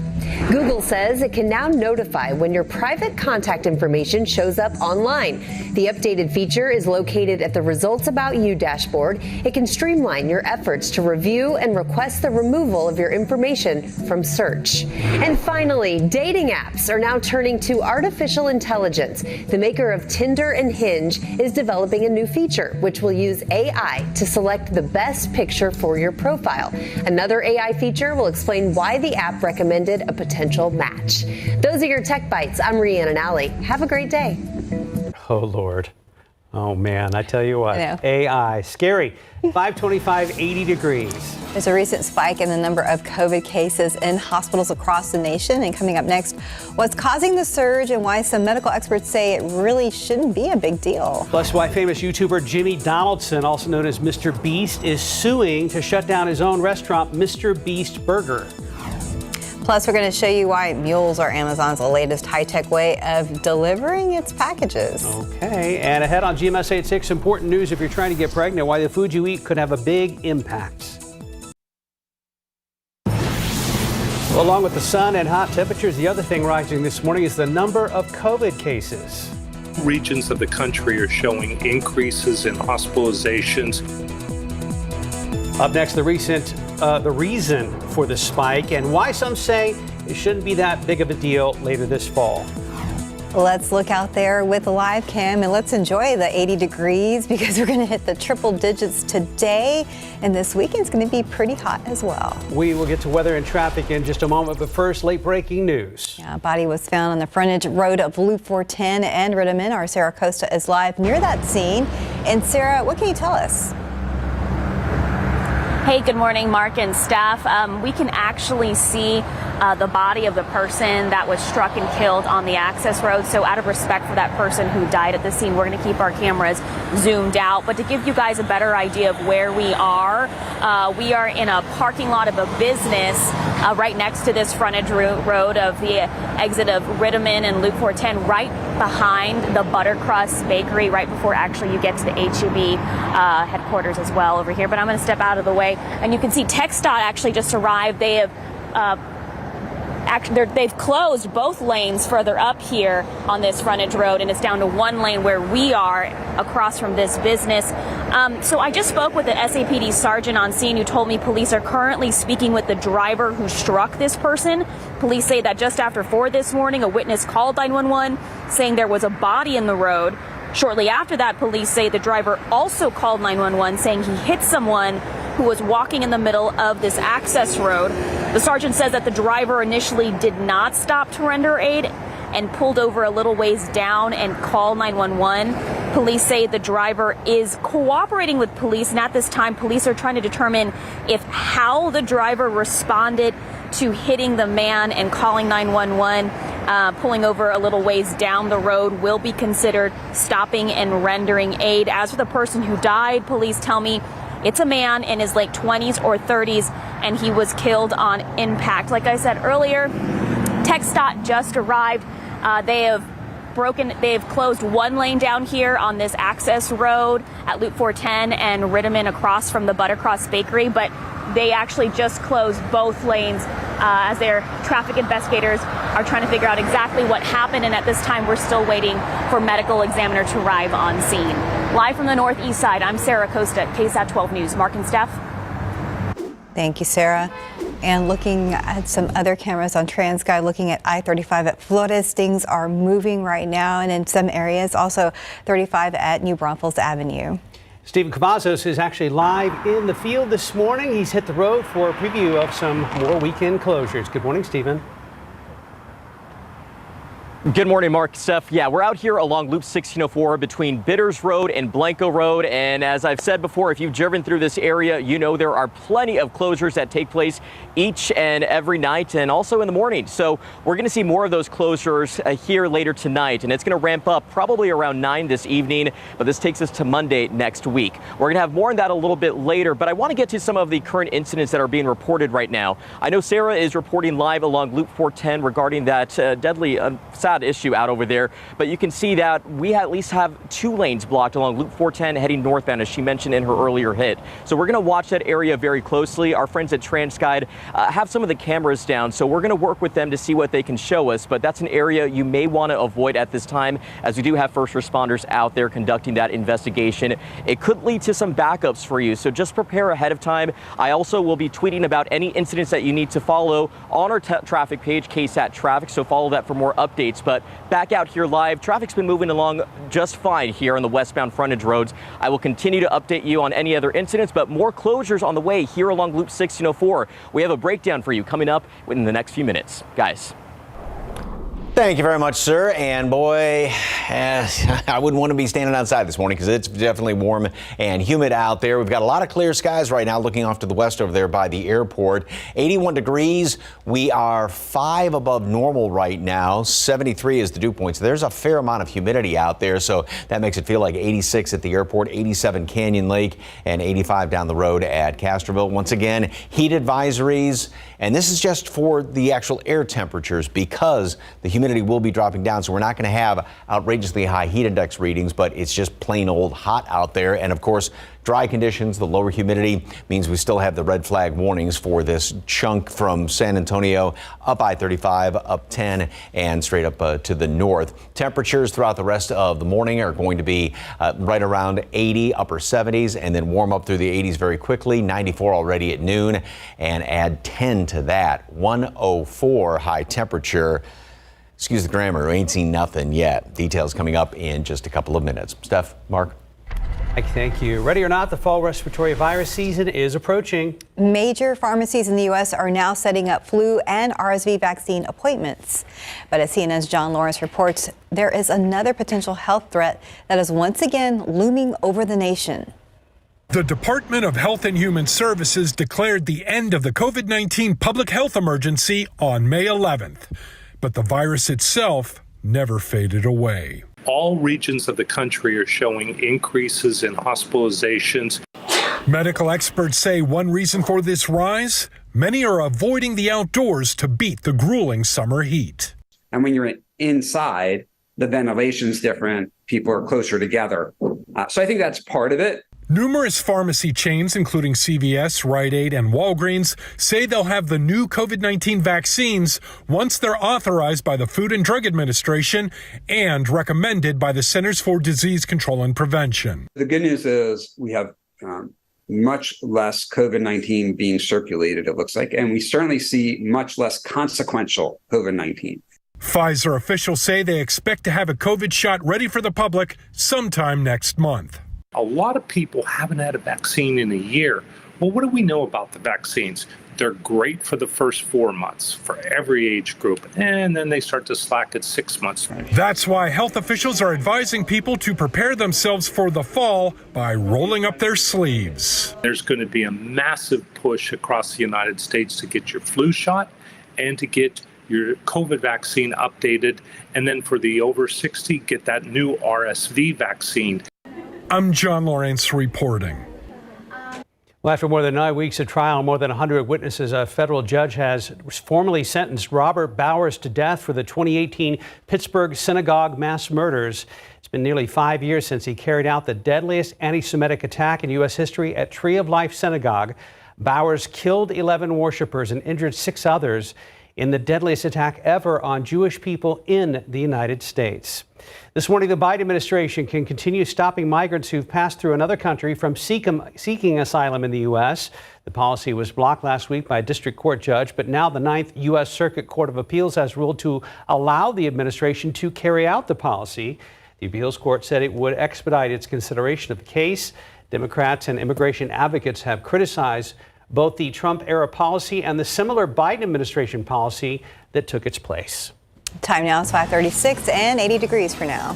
Google says it can now notify when your private contact information shows up online. The updated feature is located at the Results About You dashboard. It can streamline your efforts to review and request the removal of your information from search. And finally, dating apps are now turning to artificial intelligence. The maker of Tinder and Hinge is developing a new feature, which will use AI to select the best picture for your profile. Another AI feature will explain why the app recommended a potential match. Those are your Tech Bites. I'm Rhiannon Alley. Have a great day. Oh, Lord. Oh, man, I tell you what. I know. AI. Scary. 525, 80 degrees. There's a recent spike in the number of COVID cases in hospitals across the nation. And coming up next, what's causing the surge and why some medical experts say it really shouldn't be a big deal. Plus, why famous YouTuber Jimmy Donaldson, also known as Mr. Beast, is suing to shut down his own restaurant, Mr. Beast Burger. Plus, we're going to show you why mules are Amazon's latest high-tech way of delivering its packages. Okay, and ahead on GMS 86, important news if you're trying to get pregnant, why the food you eat could have a big impact. Well, along with the sun and hot temperatures, the other thing rising this morning is the number of COVID cases. Regions of the country are showing increases in hospitalizations. Up next, the reason for the spike and why some say it shouldn't be that big of a deal later this fall. Let's look out there with the live cam and let's enjoy the 80 degrees because we're going to hit the triple digits today. And this weekend's going to be pretty hot as well. We will get to weather and traffic in just a moment, but first, late breaking news. Yeah, a body was found on the frontage road of Loop 410 and Rittman. Our Sarah Costa is live near that scene. And Sarah, what can you tell us? Hey, good morning, Mark and staff. We can actually see the body of the person that was struck and killed on the access road. So out of respect for that person who died at the scene, we're going to keep our cameras zoomed out. But to give you guys a better idea of where we are in a parking lot of a business right next to this frontage road of the exit of Rittman and Loop 410, right behind the Buttercrust Bakery, right before actually you get to the HEB headquarters as well over here. But I'm going to step out of the way. And you can see TxDOT actually just arrived. They have they've closed both lanes further up here on this frontage road, and it's down to one lane where we are across from this business. So I just spoke with the SAPD sergeant on scene who told me police are currently speaking with the driver who struck this person. Police say that just after 4 this morning, a witness called 911 saying there was a body in the road. Shortly after that, police say the driver also called 911 saying he hit someone who was walking in the middle of this access road. The sergeant says that the driver initially did not stop to render aid and pulled over a little ways down and called 911. Police say the driver is cooperating with police, and at this time, police are trying to determine if how the driver responded to hitting the man and calling 911, pulling over a little ways down the road will be considered stopping and rendering aid. As for the person who died, police tell me it's a man in his late 20s or 30s, and he was killed on impact. Like I said earlier, TxDOT just arrived. They've closed one lane down here on this access road at Loop 410 and Rittman across from the Buttercrust Bakery, but they actually just closed both lanes as their traffic investigators are trying to figure out exactly what happened. And at this time, we're still waiting for medical examiner to arrive on scene. Live from the northeast side, I'm Sarah Costa, KSAT 12 News. Mark and Steph. Thank you, Sarah. And looking at some other cameras on TransGuide, looking at I-35 at Flores, things are moving right now, and in some areas, also 35 at New Braunfels Avenue. Stephen Cavazos is actually live in the field this morning. He's hit the road for a preview of some more weekend closures. Good morning, Stephen. Good morning, Mark. Steph. Yeah, we're out here along Loop 1604 between Bitters Road and Blanco Road. And as I've said before, if you've driven through this area, you know there are plenty of closures that take place each and every night and also in the morning. So we're going to see more of those closures here later tonight. And it's going to ramp up probably around 9 this evening. But this takes us to Monday next week. We're going to have more on that a little bit later. But I want to get to some of the current incidents that are being reported right now. I know Sarah is reporting live along Loop 410 regarding that deadly sad issue out over there, but you can see that we at least have 2 lanes blocked along Loop 410 heading northbound, as she mentioned in her earlier hit. So we're going to watch that area very closely. Our friends at TransGuide have some of the cameras down, so we're going to work with them to see what they can show us, but that's an area you may want to avoid at this time, as we do have first responders out there conducting that investigation. It could lead to some backups for you, so just prepare ahead of time. I also will be tweeting about any incidents that you need to follow on our traffic page, KSAT Traffic, so follow that for more updates. But back out here live, traffic's been moving along just fine here on the westbound frontage roads. I will continue to update you on any other incidents, but more closures on the way here along Loop 1604. We have a breakdown for you coming up within the next few minutes. Guys. Thank you very much, sir. And boy, I wouldn't want to be standing outside this morning because it's definitely warm and humid out there. We've got a lot of clear skies right now looking off to the west over there by the airport. 81 degrees. We are 5 above normal right now. 73 is the dew point. So there's a fair amount of humidity out there. So that makes it feel like 86 at the airport, 87 Canyon Lake, and 85 down the road at Castroville. Once again, heat advisories. And this is just for the actual air temperatures because the humidity humidity will be dropping down, so we're not going to have outrageously high heat index readings, but it's just plain old hot out there. And of course, dry conditions, the lower humidity means we still have the red flag warnings for this chunk from San Antonio up I-35, up 10, and straight up to the north. Temperatures throughout the rest of the morning are going to be right around 80, upper 70s, and then warm up through the 80s very quickly. 94 already at noon, and add 10 to that. 104 high temperature. Excuse the grammar, we ain't seen nothing yet. Details coming up in just a couple of minutes. Steph, Mark. Thank you. Ready or not, the fall respiratory virus season is approaching. Major pharmacies in the U.S. are now setting up flu and RSV vaccine appointments. But as CNN's John Lawrence reports, there is another potential health threat that is once again looming over the nation. The Department of Health and Human Services declared the end of the COVID-19 public health emergency on May 11th. But the virus itself never faded away. All regions of the country are showing increases in hospitalizations. Medical experts say one reason for this rise, many are avoiding the outdoors to beat the grueling summer heat. And when you're inside, the ventilation's different, people are closer together. So I think that's part of it. Numerous pharmacy chains, including CVS, Rite Aid, and Walgreens, say they'll have the new COVID-19 vaccines once they're authorized by the Food and Drug Administration and recommended by the Centers for Disease Control and Prevention. The good news is we have much less COVID-19 being circulated, it looks like, and we certainly see much less consequential COVID-19. Pfizer officials say they expect to have a COVID shot ready for the public sometime next month. A lot of people haven't had a vaccine in a year. Well, what do we know about the vaccines? They're great for the first 4 months for every age group, and then they start to slack at 6 months. That's why health officials are advising people to prepare themselves for the fall by rolling up their sleeves. There's going to be a massive push across the United States to get your flu shot and to get your COVID vaccine updated, and then for the over 60, get that new RSV vaccine. I'm John Lawrence reporting. Well, after more than 9 weeks of trial, more than 100 witnesses, a federal judge has formally sentenced Robert Bowers to death for the 2018 Pittsburgh synagogue mass murders. It's been nearly 5 years since he carried out the deadliest anti-Semitic attack in U.S. history at Tree of Life Synagogue. Bowers killed 11 worshipers and injured 6 others in the deadliest attack ever on Jewish people in the United States. This morning, the Biden administration can continue stopping migrants who've passed through another country from seeking asylum in the U.S. The policy was blocked last week by a district court judge, but now the 9th U.S. Circuit Court of Appeals has ruled to allow the administration to carry out the policy. The appeals court said it would expedite its consideration of the case. Democrats and immigration advocates have criticized both the Trump-era policy and the similar Biden administration policy that took its place. Time now is 5:36 and 80 degrees for now.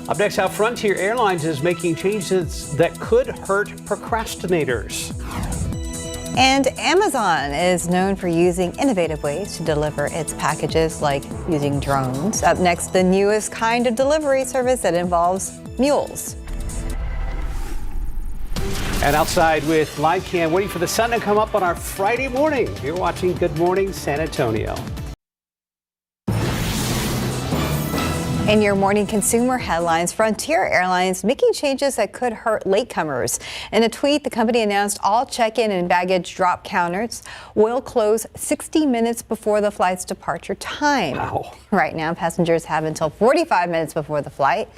Up next, how Frontier Airlines is making changes that could hurt procrastinators. And Amazon is known for using innovative ways to deliver its packages, like using drones. Up next, the newest kind of delivery service that involves mules. And outside with live cam, waiting for the sun to come up on our Friday morning. You're watching Good Morning San Antonio. In your morning consumer headlines, Frontier Airlines making changes that could hurt latecomers. In a tweet, the company announced all check-in and baggage drop counters will close 60 minutes before the flight's departure time. Wow. Right now, passengers have until 45 minutes before the flight.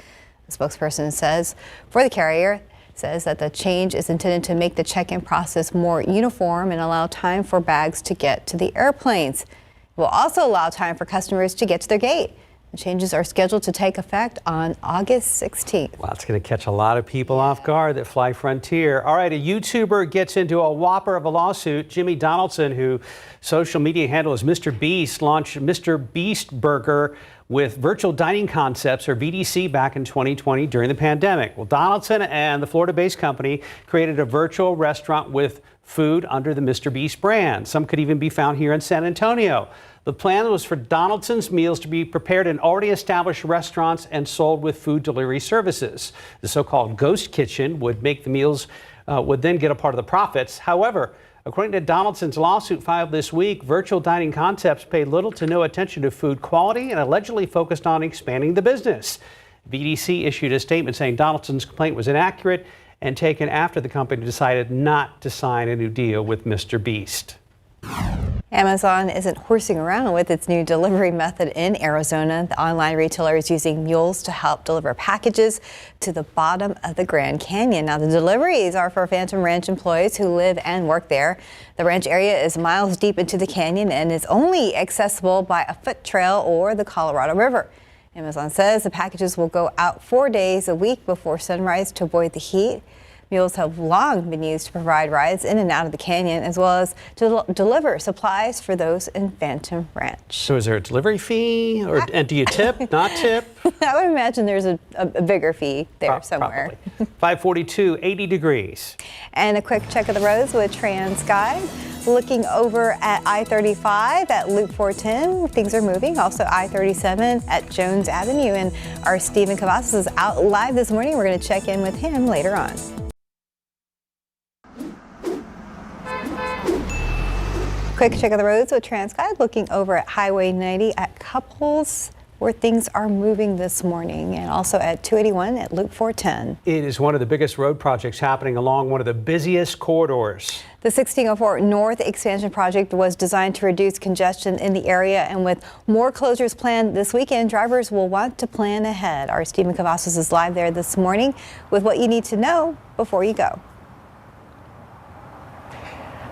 The spokesperson says for the carrier, says that the change is intended to make the check-in process more uniform and allow time for bags to get to the airplanes. It will also allow time for customers to get to their gate. The changes are scheduled to take effect on August 16th. Well, it's going to catch a lot of people off guard that fly Frontier. All right, a YouTuber gets into a whopper of a lawsuit. Jimmy Donaldson, who social media handle is Mr. Beast, launched Mr. Beast Burger with virtual dining concepts, or VDC, back in 2020 during the pandemic. Well, Donaldson and the Florida-based company created a virtual restaurant with food under the Mr. Beast brand. Some could even be found here in San Antonio. The plan was for Donaldson's meals to be prepared in already established restaurants and sold with food delivery services. The so-called ghost kitchen would make the meals, would then get a part of the profits. However, According to Donaldson's lawsuit filed this week, virtual dining concepts paid little to no attention to food quality and allegedly focused on expanding the business. VDC issued a statement saying Donaldson's complaint was inaccurate and taken after the company decided not to sign a new deal with Mr. Beast. Amazon isn't horsing around with its new delivery method in Arizona. The online retailer is using mules to help deliver packages to the bottom of the Grand Canyon. Now, the deliveries are for Phantom Ranch employees who live and work there. The ranch area is miles deep into the canyon and is only accessible by a foot trail or the Colorado River. Amazon says the packages will go out 4 days a week before sunrise to avoid the heat. Mules have long been used to provide rides in and out of the canyon, as well as to deliver supplies for those in Phantom Ranch. So is there a delivery fee, and do you tip, not tip? I would imagine there's a bigger fee there somewhere. 542, 80 degrees. And a quick check of the roads with TransGuide. Looking over at I-35 at Loop 410, things are moving. Also I-37 at Jones Avenue. And our Stephen Cavazos is out live this morning. We're going to check in with him later on. Quick check of the roads with TransGuide, looking over at Highway 90 at Couples, where things are moving this morning, and also at 281 at Loop 410. It is one of the biggest road projects happening along one of the busiest corridors. The 1604 North expansion project was designed to reduce congestion in the area, and with more closures planned this weekend, drivers will want to plan ahead. Our Stephen Cavazos is live there this morning with what you need to know before you go.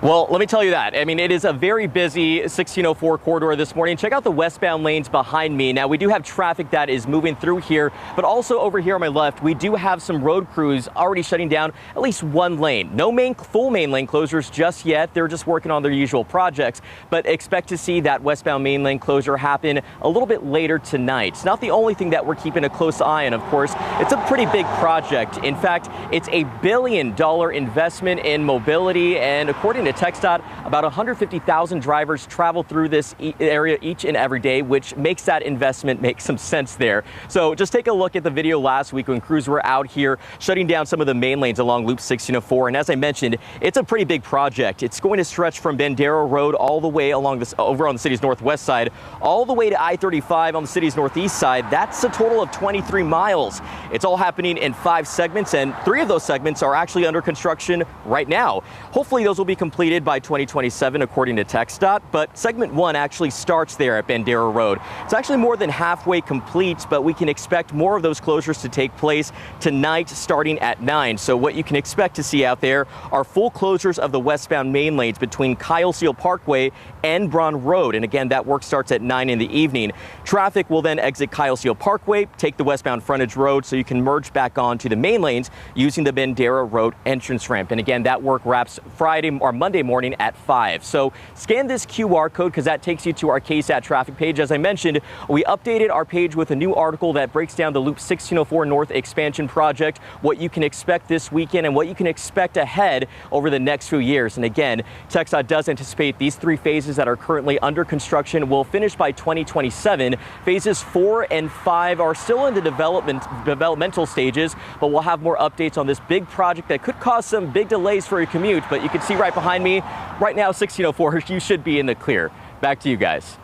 Well, let me tell you that. I mean, it is a very busy 1604 corridor this morning. Check out the westbound lanes behind me. Now, we do have traffic that is moving through here, but also over here on my left, we do have some road crews already shutting down at least one lane. No full main lane closures just yet. They're just working on their usual projects, but expect to see that westbound main lane closure happen a little bit later tonight. It's not the only thing that we're keeping a close eye on, of course. It's a pretty big project. In fact, it's a $1 billion investment in mobility, and according to TxDOT, about 150,000 drivers travel through this area each and every day, which makes that investment make some sense there. So just take a look at the video last week when crews were out here shutting down some of the main lanes along Loop 1604. And as I mentioned, it's a pretty big project. It's going to stretch from Bandera Road all the way along this over on the city's northwest side, all the way to I-35 on the city's northeast side. That's a total of 23 miles. It's all happening in 5 segments, and 3 of those segments are actually under construction right now. Hopefully those will be completed by 2027, according to TxDOT, but segment 1 actually starts there at Bandera Road. It's actually more than halfway complete, but we can expect more of those closures to take place tonight starting at 9. So what you can expect to see out there are full closures of the westbound main lanes between Kyle Seal Parkway and Braun Road. And again, that work starts at 9 in the evening. Traffic will then exit Kyle Seal Parkway, take the westbound frontage road so you can merge back onto the main lanes using the Bandera Road entrance ramp. And again, that work wraps Friday or Monday morning at 5. So scan this QR code because that takes you to our KSAT traffic page. As I mentioned, we updated our page with a new article that breaks down the Loop 1604 North expansion project, what you can expect this weekend and what you can expect ahead over the next few years. And again, TxDOT does anticipate these 3 phases that are currently under construction will finish by 2027. Phases 4 and 5 are still in the developmental stages, but we'll have more updates on this big project that could cause some big delays for your commute. But you can see right behind me, right now, 1604, you should be in the clear. Back to you guys.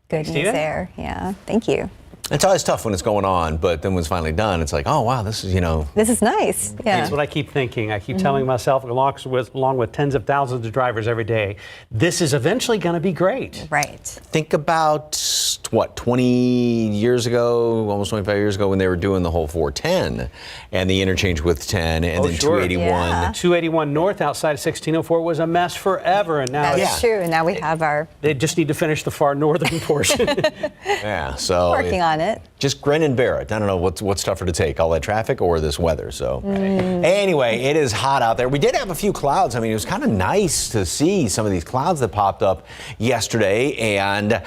Good news there. Yeah, thank you. It's always tough when it's going on, but then when it's finally done, it's like, oh, wow, this is, This is nice. Yeah. That's what I keep thinking. I keep telling myself, along with tens of thousands of drivers every day, this is eventually going to be great. Right. Think about, 20 years ago, almost 25 years ago, when they were doing the whole 410 and the interchange with 10 and then sure. 281. Yeah. 281 North outside of 1604 was a mess forever, and now That's true. And now we have our... They just need to finish the far northern portion. Yeah, so... Working on it. Just grin and bear it. I don't know what's tougher to take, all that traffic or this weather. So anyway, it is hot out there. We did have a few clouds. I mean, it was kind of nice to see some of these clouds that popped up yesterday, and I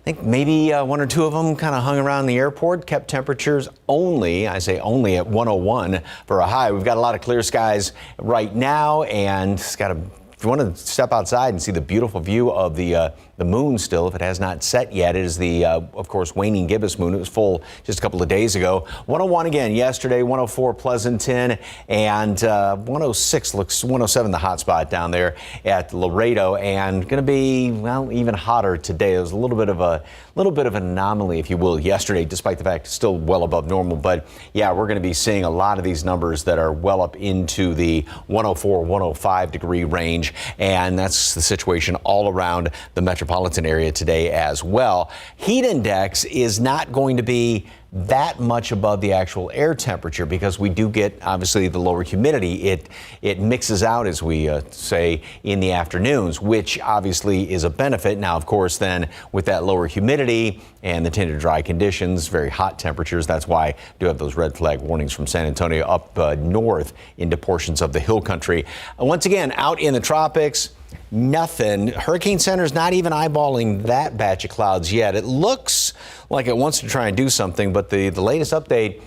think maybe 1 or 2 of them kind of hung around the airport, kept temperatures only, I say only, at 101 for a high. We've got a lot of clear skies right now, and it's got a if you want to step outside and see the beautiful view of the moon still, if it has not set yet, it is the, of course, waning gibbous moon. It was full just a couple of days ago. 101 again yesterday, 104 Pleasanton, and 106 looks 107 the hot spot down there at Laredo, and going to be, well, even hotter today. There was a little bit of an anomaly, if you will, yesterday, despite the fact it's still well above normal. But yeah, we're going to be seeing a lot of these numbers that are well up into the 104, 105 degree range, and that's the situation all around the metropolitan area today as well. Heat index is not going to be that much above the actual air temperature because we do get, obviously, the lower humidity. It mixes out, as we say, in the afternoons, which obviously is a benefit. Now, of course, then with that lower humidity and the tend to dry conditions, very hot temperatures, that's why we do have those red flag warnings from San Antonio up north into portions of the hill country. Once again, out in the tropics, nothing. Hurricane Center's not even eyeballing that batch of clouds yet. It looks like it wants to try and do something, but the latest update,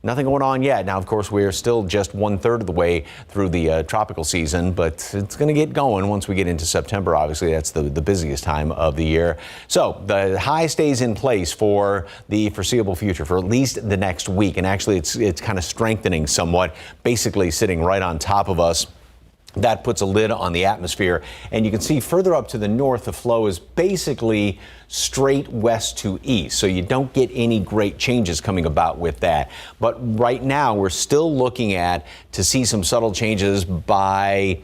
nothing going on yet. Now, of course, we're still just 1/3 of the way through the tropical season, but it's going to get going once we get into September. Obviously, that's the busiest time of the year. So the high stays in place for the foreseeable future, for at least the next week. And actually, it's kind of strengthening somewhat, basically sitting right on top of us. That puts a lid on the atmosphere, and you can see further up to the north, the flow is basically straight west to east, so you don't get any great changes coming about with that. But right now, we're still looking to see some subtle changes by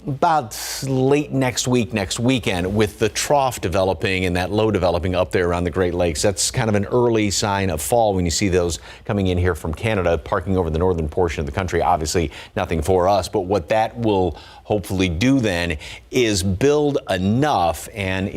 about late next weekend, with the trough developing and that low developing up there around the Great Lakes. That's kind of an early sign of fall when you see those coming in here from Canada, parking over the northern portion of the country. Obviously, nothing for us, but what that will hopefully do then is build enough, and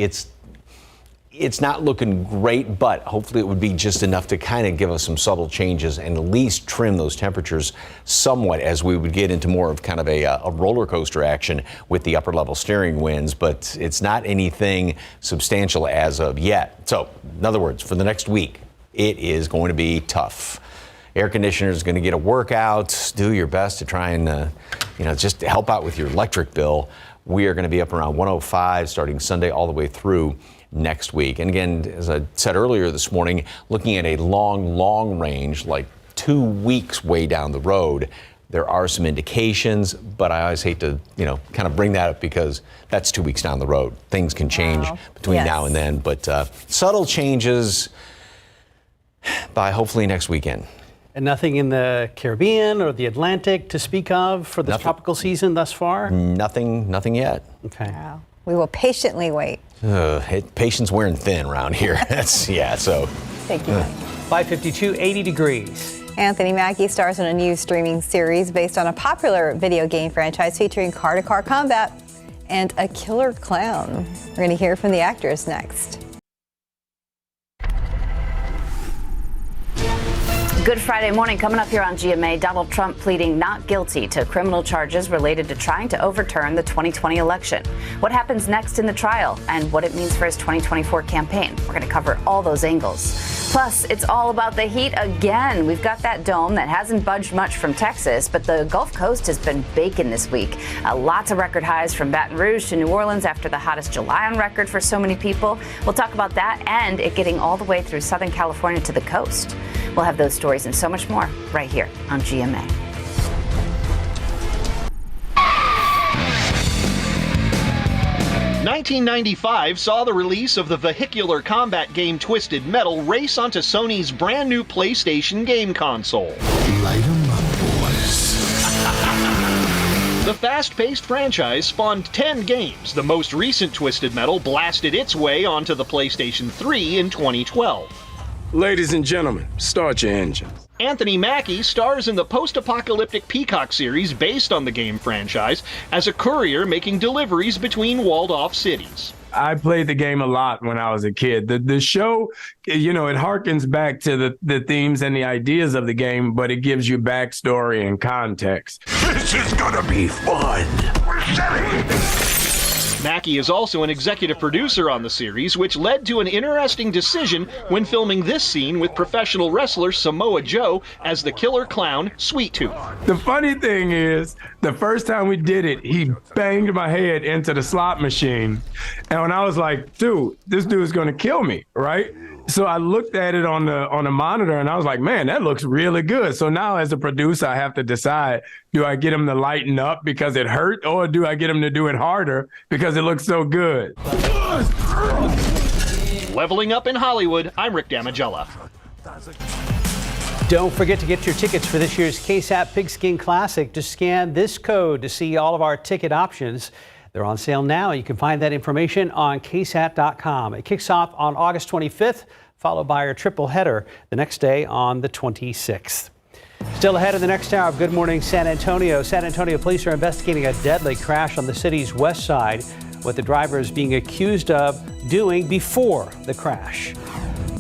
it's not looking great, but hopefully it would be just enough to kind of give us some subtle changes and at least trim those temperatures somewhat as we would get into more of kind of a roller coaster action with the upper level steering winds, but it's not anything substantial as of yet. So, in other words, for the next week, it is going to be tough. Air conditioner is going to get a workout. Do your best to try and, just help out with your electric bill. We are going to be up around 105 starting Sunday all the way through next week. And again, as I said earlier this morning, looking at a long range, like 2 weeks way down the road, there are some indications, but I always hate to, kind of bring that up because that's 2 weeks down the road. Things can change between now and then, but subtle changes by hopefully next weekend. And nothing in the Caribbean or the Atlantic to speak of for the tropical season thus far? Nothing yet. Okay. Wow. We will patiently wait. Patience wearing thin around here. So. Thank you. 552, 80 degrees. Anthony Mackie stars in a new streaming series based on a popular video game franchise featuring car-to-car combat and a killer clown. We're going to hear from the actors next. Good Friday morning. Coming up here on GMA, Donald Trump pleading not guilty to criminal charges related to trying to overturn the 2020 election. What happens next in the trial and what it means for his 2024 campaign. We're going to cover all those angles. Plus, it's all about the heat again. We've got that dome that hasn't budged much from Texas, but the Gulf Coast has been baking this week. Lots of record highs from Baton Rouge to New Orleans after the hottest July on record for so many people. We'll talk about that and it getting all the way through Southern California to the coast. We'll have those stories and so much more right here on GMA. "1995 saw the release of the vehicular combat game Twisted Metal race onto Sony's brand new PlayStation game console. Light 'em up, boys. The fast-paced franchise spawned 10 games. The most recent Twisted Metal blasted its way onto the PlayStation 3 in 2012. Ladies and gentlemen, start your engines. Anthony Mackie stars in the post-apocalyptic Peacock series based on the game franchise as a courier making deliveries between walled-off cities. I played the game a lot when I was a kid. The show, it harkens back to the themes and the ideas of the game, but it gives you backstory and context. This is gonna be fun. Mackie is also an executive producer on the series, which led to an interesting decision when filming this scene with professional wrestler Samoa Joe as the killer clown, Sweet Tooth. The funny thing is, the first time we did it, he banged my head into the slot machine. And when I was like, dude, this dude's gonna kill me, right? So I looked at it on the monitor and I was like, man, that looks really good. So now as a producer, I have to decide, do I get him to lighten up because it hurt, or do I get him to do it harder because it looks so good? Leveling up in Hollywood, I'm Rick Damigella. Don't forget to get your tickets for this year's KSAT Pigskin Classic. Just scan this code to see all of our ticket options. They're on sale now. You can find that information on KSAT.com. It kicks off on August 25th, followed by our triple header the next day on the 26th. Still ahead in the next hour of Good Morning San Antonio. San Antonio police are investigating a deadly crash on the city's west side, what the driver is being accused of doing before the crash.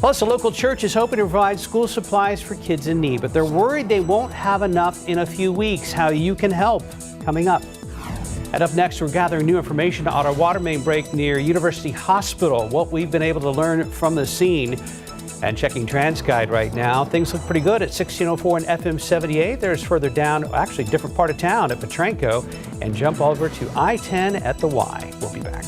Plus, a local church is hoping to provide school supplies for kids in need, but they're worried they won't have enough in a few weeks. How you can help, coming up. And up next, we're gathering new information on a water main break near University Hospital, what we've been able to learn from the scene. And checking TransGuide right now, things look pretty good at 1604 and FM 78. There's further down, actually different part of town at Petranco, and jump over to I-10 at the Y. We'll be back.